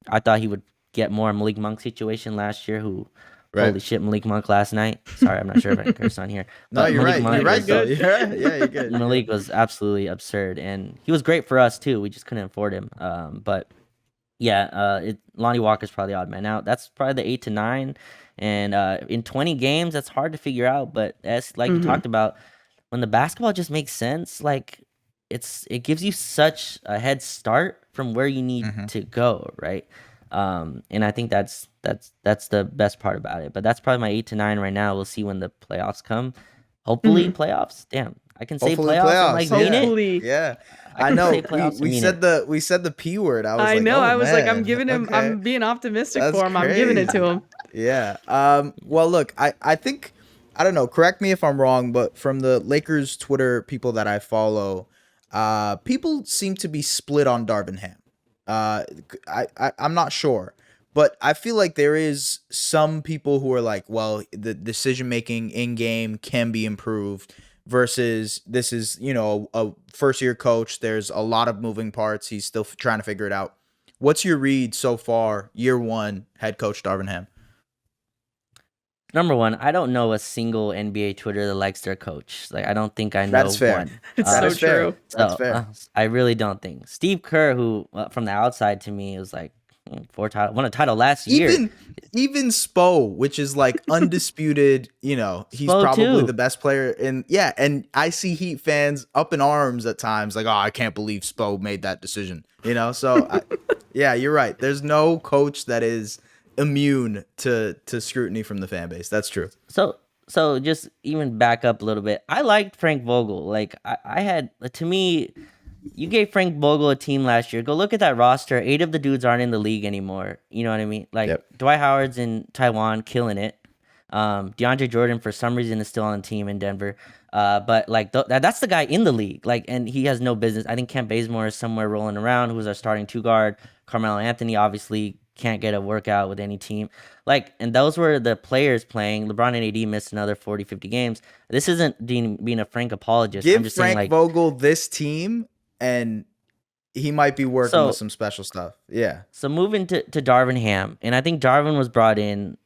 I thought he would get more Malik Monk situation last year, holy shit, Malik Monk last night. Sorry, I'm not sure if I can curse on here. No, you're Malik right. Monk You're right, though. Yeah, you're good. Malik was absolutely absurd. And he was great for us, too. We just couldn't afford him. But, yeah, Lonnie Walker's probably the odd man out. That's probably the 8 to 9. And in 20 games, that's hard to figure out. But as like you talked about, when the basketball just makes sense, like it gives you such a head start from where you need to go, right? And I think that's the best part about it. But that's probably my 8 to 9 right now. We'll see when the playoffs come. Hopefully playoffs. Damn, I can say Hopefully playoffs. And, like Hopefully. mean it. Yeah. I know. say playoffs We said the P word. I know. I was like, I'm man. giving him. Okay. I'm being optimistic That's for him. I'm giving it to him. Yeah. Well, look, I think I don't know. Correct me if I'm wrong, but from the Lakers Twitter people that I follow, people seem to be split on Darvin Ham. I'm not sure, but I feel like there is some people who are like, well, the decision making in game can be improved. Versus this is a first year coach. There's a lot of moving parts. He's still trying to figure it out. What's your read so far, year 1, head coach Darvin Ham? Number one, I don't know a single NBA Twitter that likes their coach. Like, I don't think I know That's fair. one. It's so true. That's fair. I really don't think. Steve Kerr, who from the outside to me was like won a title last year. Even Spo, which is like undisputed, he's Spo probably too. the best player in. Yeah, and I see Heat fans up in arms at times, like, oh, I can't believe Spo made that decision. So yeah, you're right. There's no coach that is immune to scrutiny from the fan base. That's true. So just even back up a little bit. I liked Frank Vogel. Like I had, to me, you gave Frank Vogel a team last year. Go look at that roster. 8 of the dudes aren't in the league anymore. You know what I mean? Like Dwight Howard's in Taiwan, killing it. DeAndre Jordan for some reason is still on the team in Denver. But like that's the guy in the league. Like, and he has no business. I think Kent Bazemore is somewhere rolling around, who's our starting 2 guard. Carmelo Anthony obviously can't get a workout with any team. Like, and those were the players playing. LeBron and AD missed another 40, 50 games. This isn't being a Frank apologist. Give I'm just Frank saying, like, Vogel this team, and he might be working with some special stuff. Yeah. So moving to Darvin Ham, and I think Darvin was brought in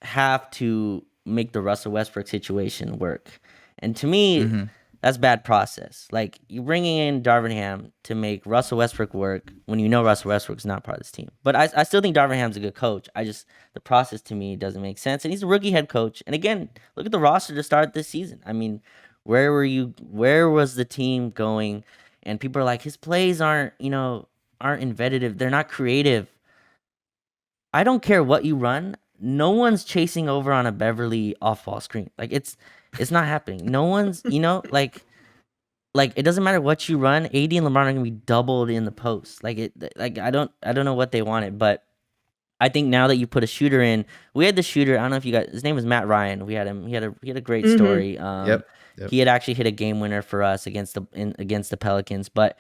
have to make the Russell Westbrook situation work. And to me, that's bad process. Like, you're bringing in Darvin Ham to make Russell Westbrook work when you know Russell Westbrook's not part of this team. But I still think Darvin Ham's a good coach. The process to me doesn't make sense. And he's a rookie head coach. And again, look at the roster to start this season. I mean, where was the team going? And people are like, his plays aren't inventive. They're not creative. I don't care what you run. No one's chasing over on a Beverly off-ball screen. Like, it's not happening. No one's, like it doesn't matter what you run. AD and LeBron are gonna be doubled in the post. I don't know what they wanted, but I think now that you put a shooter in, we had the shooter. I don't know if you guys. His name was Matt Ryan. We had him. He had a great story. Yep. He had actually hit a game winner for us against the Pelicans, but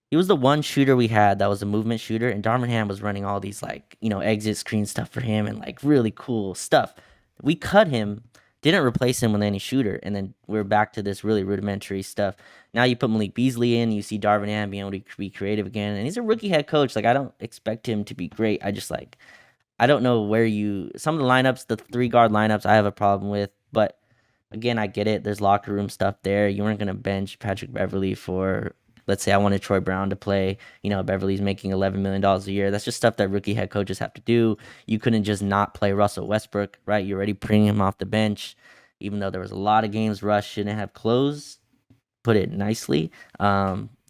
he was the one shooter we had that was a movement shooter, and Darvin Ham was running all these exit screen stuff for him and really cool stuff. We cut him, didn't replace him with any shooter, and then we're back to this really rudimentary stuff. Now you put Malik Beasley in, you see Darvin Ham being able to be creative again, and he's a rookie head coach. Like, I don't expect him to be great. I don't know where some of the lineups, the 3-guard lineups, I have a problem with, but again, I get it. There's locker room stuff there. You weren't gonna bench Patrick Beverly for, let's say I wanted Troy Brown to play. Beverly's making $11 million a year. That's just stuff that rookie head coaches have to do. You couldn't just not play Russell Westbrook, right? You're already bringing him off the bench, even though there was a lot of games Russ shouldn't have closed. Put it nicely,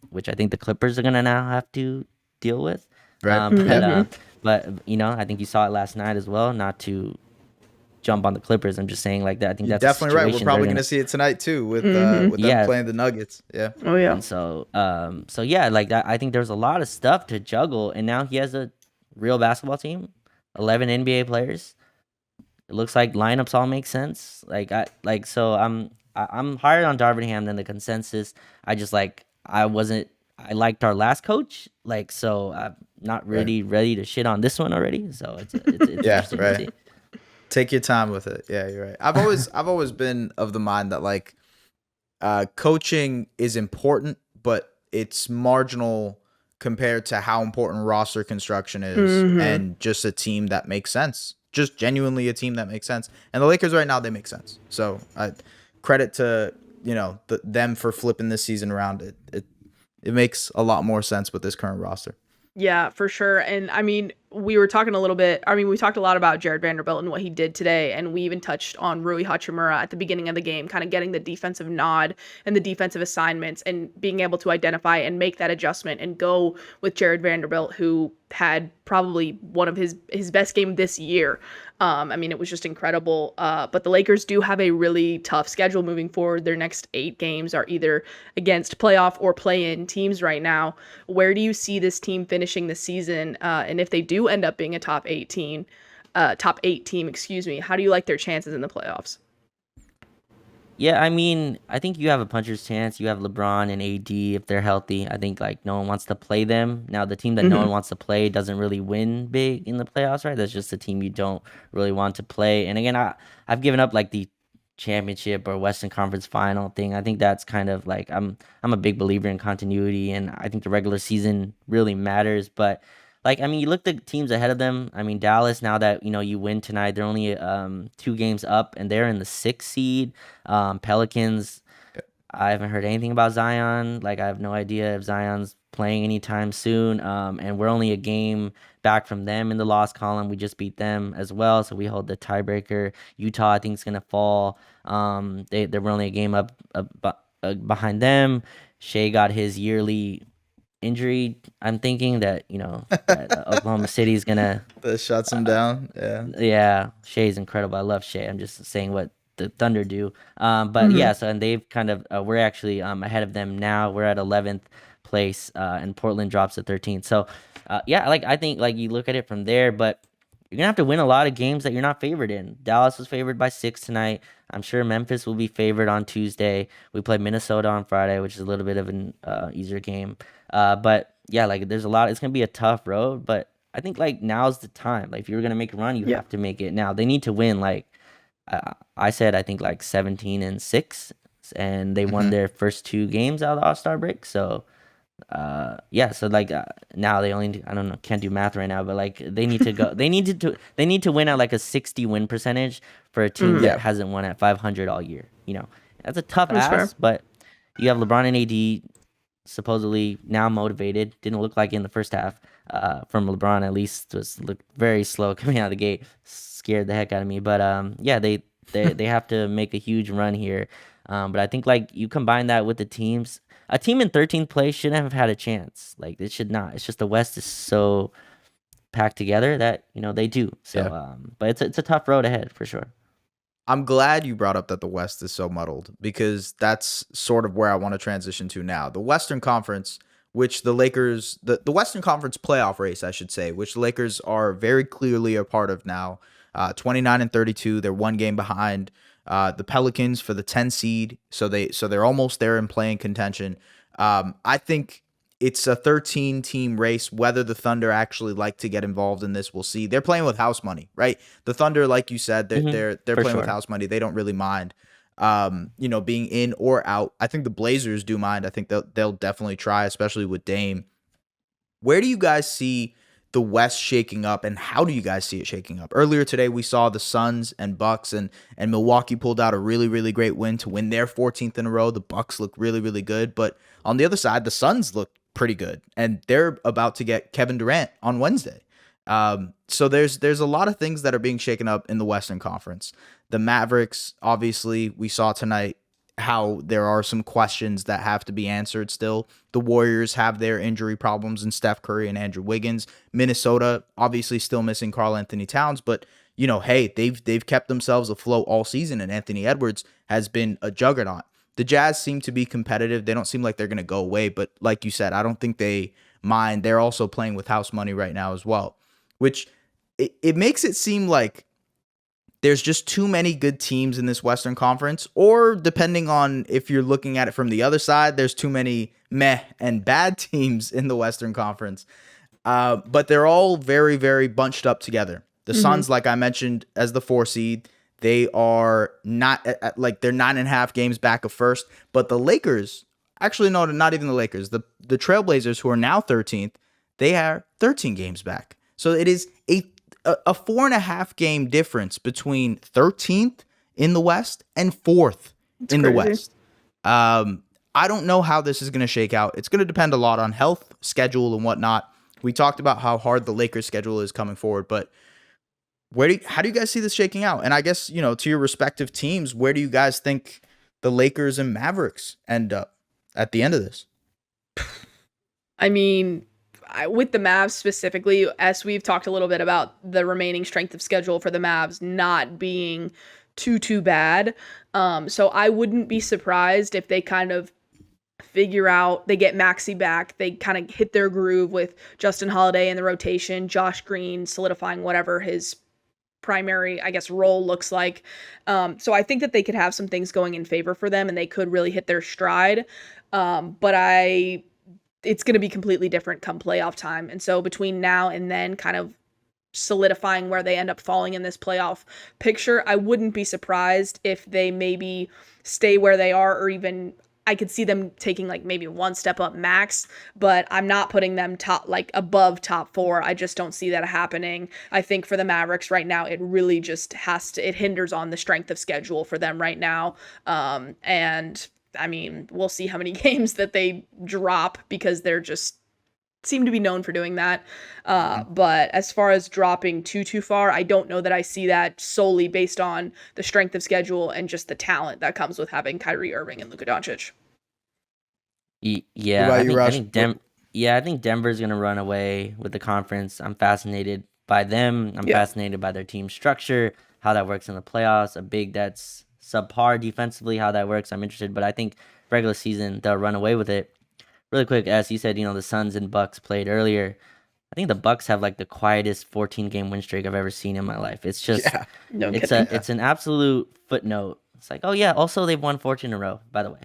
which I think the Clippers are going to now have to deal with. Right. But I think you saw it last night as well, not to jump on the Clippers. I'm just saying like that. I think You're that's definitely right. We're probably going to see it tonight too with them playing the Nuggets. Yeah. Oh yeah. And so yeah, like that. I think there's a lot of stuff to juggle, and now he has a real basketball team, 11 NBA players. It looks like lineups all make sense. I'm higher on Darvin Ham than the consensus. I liked our last coach, so I'm not really ready to shit on this one already. So it's interesting to see. Take your time with it. Yeah, you're right. I've always been of the mind that coaching is important, but it's marginal compared to how important roster construction is and just a team that makes sense. Just genuinely a team that makes sense. And the Lakers right now, they make sense. So credit to them for flipping this season around. It makes a lot more sense with this current roster. Yeah, for sure. And I mean, we were talking a little bit. I mean, we talked a lot about Jared Vanderbilt and what he did today. And we even touched on Rui Hachimura at the beginning of the game, kind of getting the defensive nod and the defensive assignments and being able to identify and make that adjustment and go with Jared Vanderbilt, who had probably one of his best game this year. I mean, it was just incredible. But the Lakers do have a really tough schedule moving forward. Their next 8 games are either against playoff or play-in teams right now. Where do you see this team finishing the season? And if they do end up being a top 8 team, how do you like their chances in the playoffs? Yeah, I mean, I think you have a puncher's chance. You have LeBron and AD if they're healthy. I think no one wants to play them. Now, the team that no one wants to play doesn't really win big in the playoffs, right? That's just a team you don't really want to play. And again, I've given up the championship or Western Conference final thing. I think that's kind of I'm a big believer in continuity, and I think the regular season really matters. But you look at the teams ahead of them. I mean, Dallas, now that, you win tonight, they're only 2 games up, and they're in the 6th seed. Pelicans, I haven't heard anything about Zion. I have no idea if Zion's playing anytime soon. And we're only a game back from them in the loss column. We just beat them as well, so we hold the tiebreaker. Utah, I think, is going to fall. They were only a game up behind them. Shea got his yearly injury. I'm thinking that that Oklahoma City is gonna shuts him down. Yeah, Shea's incredible. I love Shea. I'm just saying what the Thunder do. But yeah, so and they've kind of we're actually ahead of them now. We're at 11th place, and Portland drops to 13th. So yeah, I think you look at it from there, but you're gonna have to win a lot of games that you're not favored in. Dallas was favored by 6 tonight. I'm sure Memphis will be favored on Tuesday. We play Minnesota on Friday, which is a little bit of an easier game. But yeah, there's a lot. It's gonna be a tough road, but I think now's the time. If you're gonna make a run, you have to make it now. They need to win. I said, I think 17-6, and they won their first 2 games out of the All-Star break. So Yeah, so like now they only I don't know, can't do math right now, but like they need to go they need to win at like a 60 win percentage for a team Yeah. that hasn't won at 500 all year. That's a tough That's fair. ask, but you have LeBron and AD supposedly now motivated. Didn't look like in the first half. From LeBron at least was looked very slow coming out of the gate. Scared the heck out of me. But yeah, they have to make a huge run here. But I think like you combine that with the teams. A team in 13th place shouldn't have had a chance. Like it should not. It's just the West is so packed together that they do. So Yeah. but it's a tough road ahead for sure. I'm glad you brought up that the West is so muddled because that's sort of where I want to transition to now. The Western Conference, which the Lakers, the Western Conference playoff race, I should say, which the Lakers are very clearly a part of now. 29 and 32, they're one game behind the Pelicans for the 10 seed, so they're almost there in playing contention. I think it's a 13 team race. Whether the Thunder actually like to get involved in this, we'll see. They're playing with house money, right? The Thunder, like you said, they're For playing with sure. house money. They don't really mind, being in or out. I think the Blazers do mind. I think they'll definitely try, especially with Dame. Where do you guys see the West shaking up, and how do you guys see it shaking up? Earlier today, we saw the Suns and Bucks, and Milwaukee pulled out a really, really great win to win their 14th in a row. The Bucks look really, really good, but on the other side, the Suns look pretty good, and they're about to get Kevin Durant on Wednesday. So there's a lot of things that are being shaken up in the Western Conference. The Mavericks, obviously, we saw tonight how there are some questions that have to be answered still. The Warriors have their injury problems in Steph Curry and Andrew Wiggins. Minnesota, obviously still missing Karl Anthony Towns, but hey, they've kept themselves afloat all season, and Anthony Edwards has been a juggernaut. The Jazz seem to be competitive. They don't seem like they're going to go away, but like you said, I don't think they mind. They're also playing with house money right now as well, which it makes it seem like there's just too many good teams in this Western Conference, or depending on if you're looking at it from the other side, there's too many meh and bad teams in the Western Conference. But they're all very, very bunched up together. The Suns, like I mentioned, as the 4 seed, they are not like they're 9.5 games back of first. But the Lakers, actually, no, not even the Lakers. The Trailblazers, who are now 13th, they are 13 games back. So it is a 4.5 game difference between 13th in the West and 4th in the crazy. West. I don't know how this is going to shake out. It's going to depend a lot on health, schedule, and whatnot. We talked about how hard the Lakers schedule is coming forward, but how do you guys see this shaking out? And I guess, to your respective teams, where do you guys think the Lakers and Mavericks end up at the end of this? I mean, with the Mavs specifically, as we've talked a little bit about the remaining strength of schedule for the Mavs not being too bad. So I wouldn't be surprised if they kind of figure out, they get Maxey back, they kind of hit their groove with Justin Holiday in the rotation, Josh Green solidifying whatever his primary, I guess, role looks like. So I think that they could have some things going in favor for them and they could really hit their stride. But it's going to be completely different come playoff time. And so between now and then, kind of solidifying where they end up falling in this playoff picture, I wouldn't be surprised if they maybe stay where they are, or even I could see them taking like maybe one step up max, but I'm not putting them above top 4. I just don't see that happening. I think for the Mavericks right now, it really just it hinders on the strength of schedule for them right now. And I mean, we'll see how many games that they drop, because they're just seem to be known for doing that. But as far as dropping too far, I don't know that I see that solely based on the strength of schedule and just the talent that comes with having Kyrie Irving and Luka Doncic. What Yeah, about you, Raj? I think Denver's gonna run away with the conference. I'm fascinated by them. I'm fascinated by their team structure, how that works in the playoffs. A big that's subpar defensively, how that works. I'm interested, but I think regular season they'll run away with it. Really quick, as you said, the Suns and Bucks played earlier. I think the Bucks have like the quietest 14-game win streak I've ever seen in my life. It's just, No it's kidding. it's an absolute footnote. It's like, oh yeah, also they've won 14 in a row, by the way.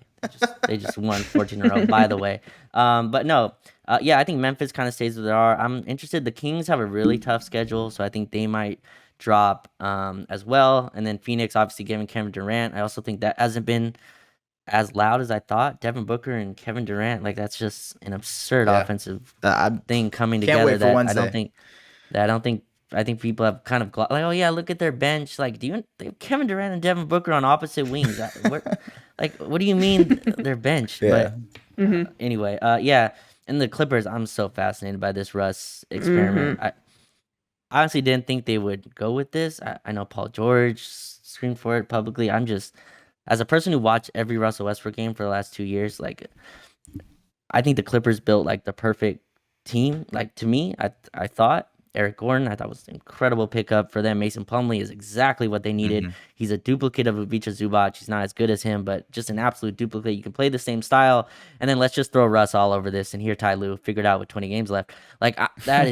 They just won 14 in a row, by the way. But no, yeah, I think Memphis kind of stays where they are. I'm interested. The Kings have a really tough schedule, so I think they might drop as well. And then Phoenix, obviously, giving Kevin Durant. I also think that hasn't been as loud as I thought. Devin Booker and Kevin Durant, like that's just an absurd Yeah. offensive I thing coming can't together wait for that Wednesday. I don't think I think people have kind of like, oh yeah, look at their bench. Like, they have Kevin Durant and Devin Booker on opposite wings? What do you mean their bench? Yeah. But Hmm. anyway, yeah. And the Clippers, I'm so fascinated by this Russ Hmm. experiment. I honestly didn't think they would go with this. I know Paul George screamed for it publicly. I'm just, as a person who watched every Russell Westbrook game for the last 2 years, like I think the Clippers built like the perfect team. Like to me, I thought Eric Gordon, I thought was an incredible pickup for them. Mason Plumlee is exactly what they needed. Mhm. He's a duplicate of Ivica Zubac. He's not as good as him, but just an absolute duplicate. You can play the same style, and then let's just throw Russ all over this. And here, Ty Lue figured out with 20 games left. Like that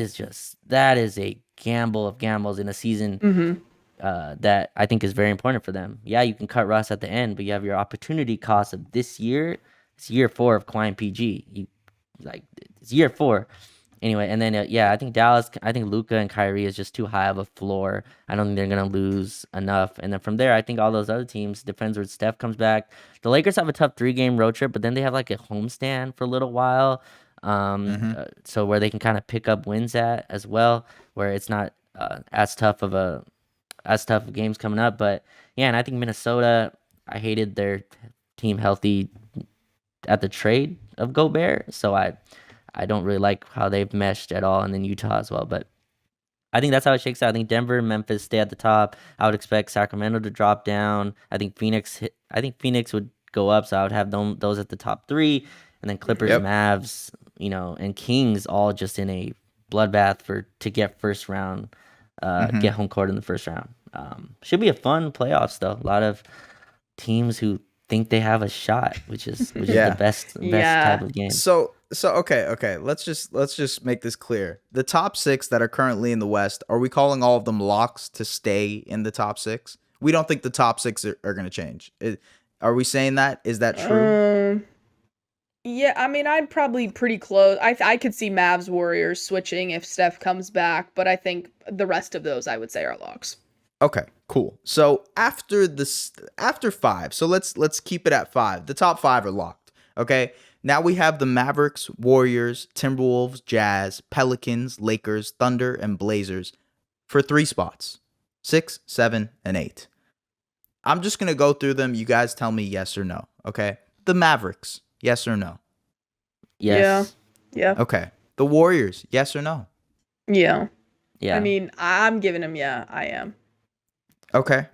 is a gamble of gambles in a season Hmm. that I think is very important for them. Yeah, you can cut Russ at the end, but you have your opportunity cost of this year. It's year 4 of Kawhi and PG. It's year 4 anyway. And then yeah, I think Dallas. I think Luka and Kyrie is just too high of a floor. I don't think they're gonna lose enough. And then from there, I think all those other teams depends where Steph comes back. The Lakers have a tough 3-game road trip, but then they have like a homestand for a little while. Mhm. So where they can kind of pick up wins at as well, where it's not as tough of games coming up. But yeah, and I think Minnesota, I hated their team healthy at the trade of Gobert, so I don't really like how they've meshed at all, and then Utah as well. But I think that's how it shakes out. I think Denver and Memphis stay at the top. I would expect Sacramento to drop down. I think Phoenix would go up, so I would have those at the top 3, and then Clippers, Yep. Mavs, and Kings all just in a bloodbath to get first round, Mhm. get home court in the first round. Should be a fun playoffs though. A lot of teams who think they have a shot, which is the Yeah. best type Yeah. of game. So okay. Let's just make this clear. The top 6 that are currently in the West, are we calling all of them locks to stay in the top 6? We don't think the top 6 are going to change. Are we saying that? Is that true? Um, yeah, I mean, I'd probably pretty close. I could see Mavs Warriors switching if Steph comes back, but I think the rest of those I would say are locks. Okay, cool. So after 5, so let's keep it at 5. The top 5 are locked. Okay. Now we have the Mavericks, Warriors, Timberwolves, Jazz, Pelicans, Lakers, Thunder, and Blazers for 3 spots. 6, 7, and 8. I'm just gonna go through them. You guys tell me yes or no. Okay. The Mavericks, yes or no. Yes. Yeah. Okay. The Warriors, yes or no. Yeah. Yeah. I mean, I'm giving him yeah, I am. Okay.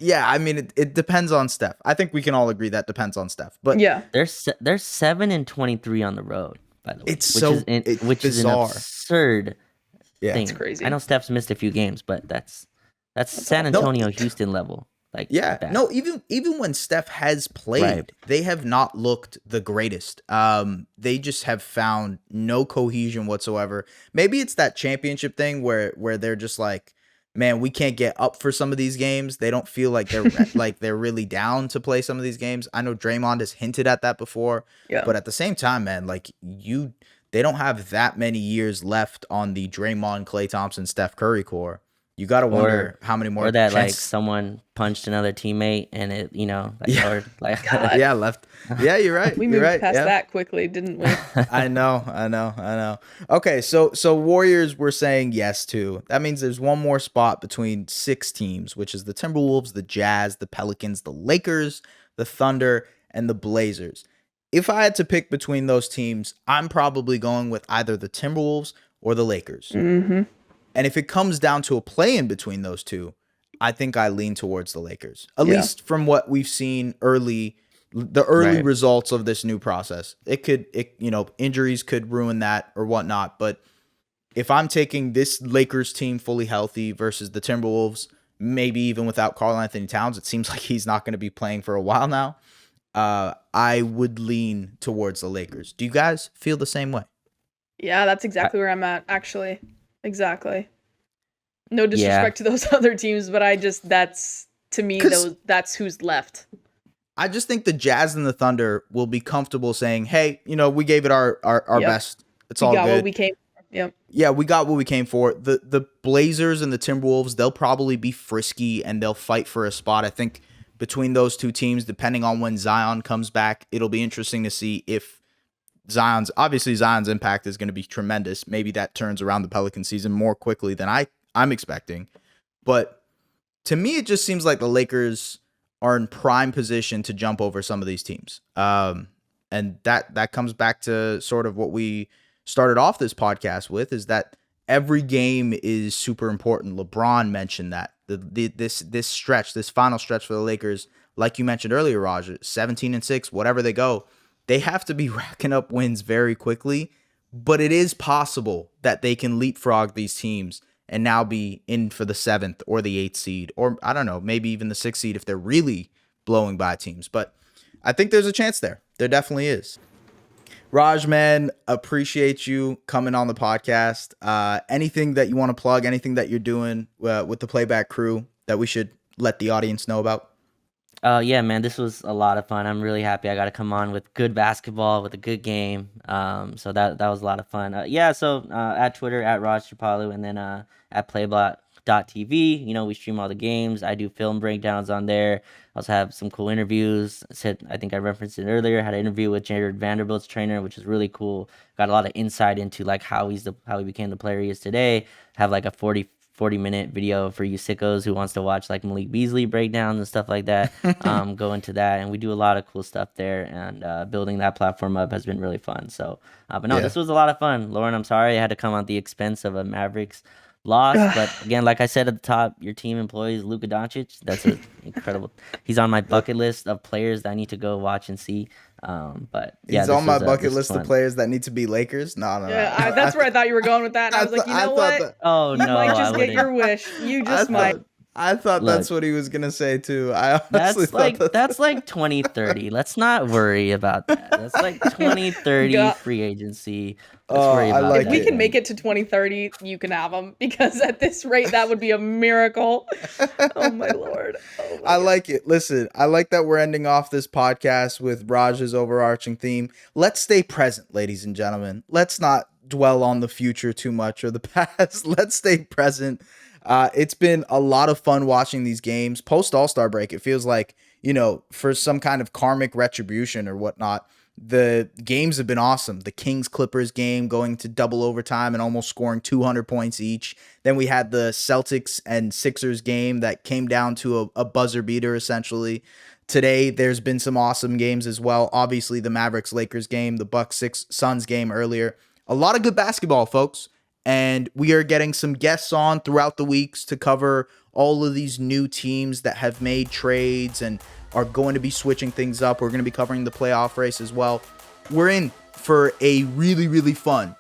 Yeah, I mean it depends on Steph. I think we can all agree that depends on Steph. But Yeah. They're 7-23 on the road, by the way, it's so it's which is an bizarre. absurd Yeah. thing. It's crazy. I know Steph's missed a few games, but that's San awful. No, Antonio, Houston level. Like yeah, bad. no, even when Steph has played, Right. they have not looked the greatest. They just have found no cohesion whatsoever. Maybe it's that championship thing where they're just like, man, we can't get up for some of these games. They don't feel like they're like they're really down to play some of these games. I know Draymond has hinted at that before, Yeah. but at the same time, man, like they don't have that many years left on the Draymond, Klay Thompson, Steph Curry core. You got to wonder how many more Or that like chances. someone punched another teammate and it, like, Yeah. or like God. Yeah, left. Yeah, you're right. We You're moved right. past Yeah. that quickly, didn't we? I know. Okay, so Warriors we're saying yes to. That means there's one more spot between 6 teams, which is the Timberwolves, the Jazz, the Pelicans, the Lakers, the Thunder, and the Blazers. If I had to pick between those teams, I'm probably going with either the Timberwolves or the Lakers. Mm-hmm. And if it comes down to a play in between those two, I think I lean towards the Lakers. At Yeah. least from what we've seen the early Right. results of this new process. Injuries could ruin that or whatnot. But if I'm taking this Lakers team fully healthy versus the Timberwolves, maybe even without Karl Anthony Towns, it seems like he's not going to be playing for a while now. I would lean towards the Lakers. Do you guys feel the same way? Yeah, that's exactly where I'm at, actually. Exactly. No disrespect to those other teams, but that's to me 'Cause- that's who's left. I just think the Jazz and the Thunder will be comfortable saying, hey, we gave it our Yep. best. It's We all got good. what we came for. Yep. Yeah, we got what we came for. The Blazers and the Timberwolves, they'll probably be frisky and they'll fight for a spot. I think between those two teams, depending on when Zion comes back. It'll be interesting to see if Zion's impact is going to be tremendous. Maybe that turns around the Pelican season more quickly than I'm expecting. But to me, it just seems like the Lakers are in prime position to jump over some of these teams. And that comes back to sort of what we started off this podcast with, is that every game is super important. LeBron mentioned that. This final stretch for the Lakers, like you mentioned earlier, Raj, 17-6, whatever they go, they have to be racking up wins very quickly. But it is possible that they can leapfrog these teams and now be in for the 7th or the 8th seed, or I don't know, maybe even the 6th seed if they're really blowing by teams. But I think there's a chance there. There definitely is. Raj, man, appreciate you coming on the podcast. Anything that you want to plug, anything that you're doing with the Playback crew that we should let the audience know about? Yeah, man, this was a lot of fun. I'm really happy I got to come on with good basketball, with a good game. So that was a lot of fun. So at Twitter, at Raj Chipalu, and then at Playback.tv, we stream all the games. I do film breakdowns on there. I also have some cool interviews. I think I referenced it earlier. Had an interview with Vanderbilt's trainer, which is really cool. Got a lot of insight into like how he became the player he is today. Have like a 40-minute video for you sickos who wants to watch like Malik Beasley breakdowns and stuff like that. Go into that, and we do a lot of cool stuff there, and building that platform up has been really fun. So, this was a lot of fun. Lauren, I'm sorry I had to come at the expense of a Mavericks loss, but again, like I said at the top, your team employs Luka Doncic. That's incredible. He's on my bucket list of players that I need to go watch and see. But yeah, he's on my bucket list of players that need to be Lakers. No. That's where I thought you were going with that. And I was like, what? Oh no, you might just get your wish. You just might. I thought that's what he was gonna say too. I honestly that's like 2030. Let's not worry about that. That's like 2030 free agency. Let's worry about if we can make it to 2030, you can have them, because at this rate, that would be a miracle. Oh my Lord. I like it. Listen, I like that we're ending off this podcast with Raj's overarching theme. Let's stay present, ladies and gentlemen. Let's not dwell on the future too much or the past. Let's stay present. It's been a lot of fun watching these games. Post All-Star break, it feels like, for some kind of karmic retribution or whatnot, the games have been awesome. The Kings-Clippers game going to double overtime and almost scoring 200 points each. Then we had the Celtics and Sixers game that came down to a buzzer beater, essentially. Today, there's been some awesome games as well. Obviously, the Mavericks-Lakers game, the Bucks-Suns game earlier. A lot of good basketball, folks. And we are getting some guests on throughout the weeks to cover all of these new teams that have made trades and are going to be switching things up. We're going to be covering the playoff race as well. We're in for a really, really fun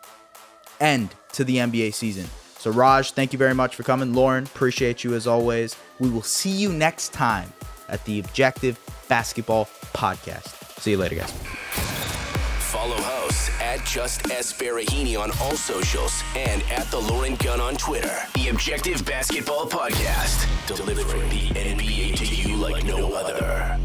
end to the NBA season. So Raj, thank you very much for coming. Lauren, appreciate you as always. We will see you next time at the Objective Basketball Podcast. See you later, guys. Follow hosts at Just S Baraheni on all socials and at the Lauren Gunn on Twitter. The Objective Basketball Podcast, delivering the NBA to you like no other.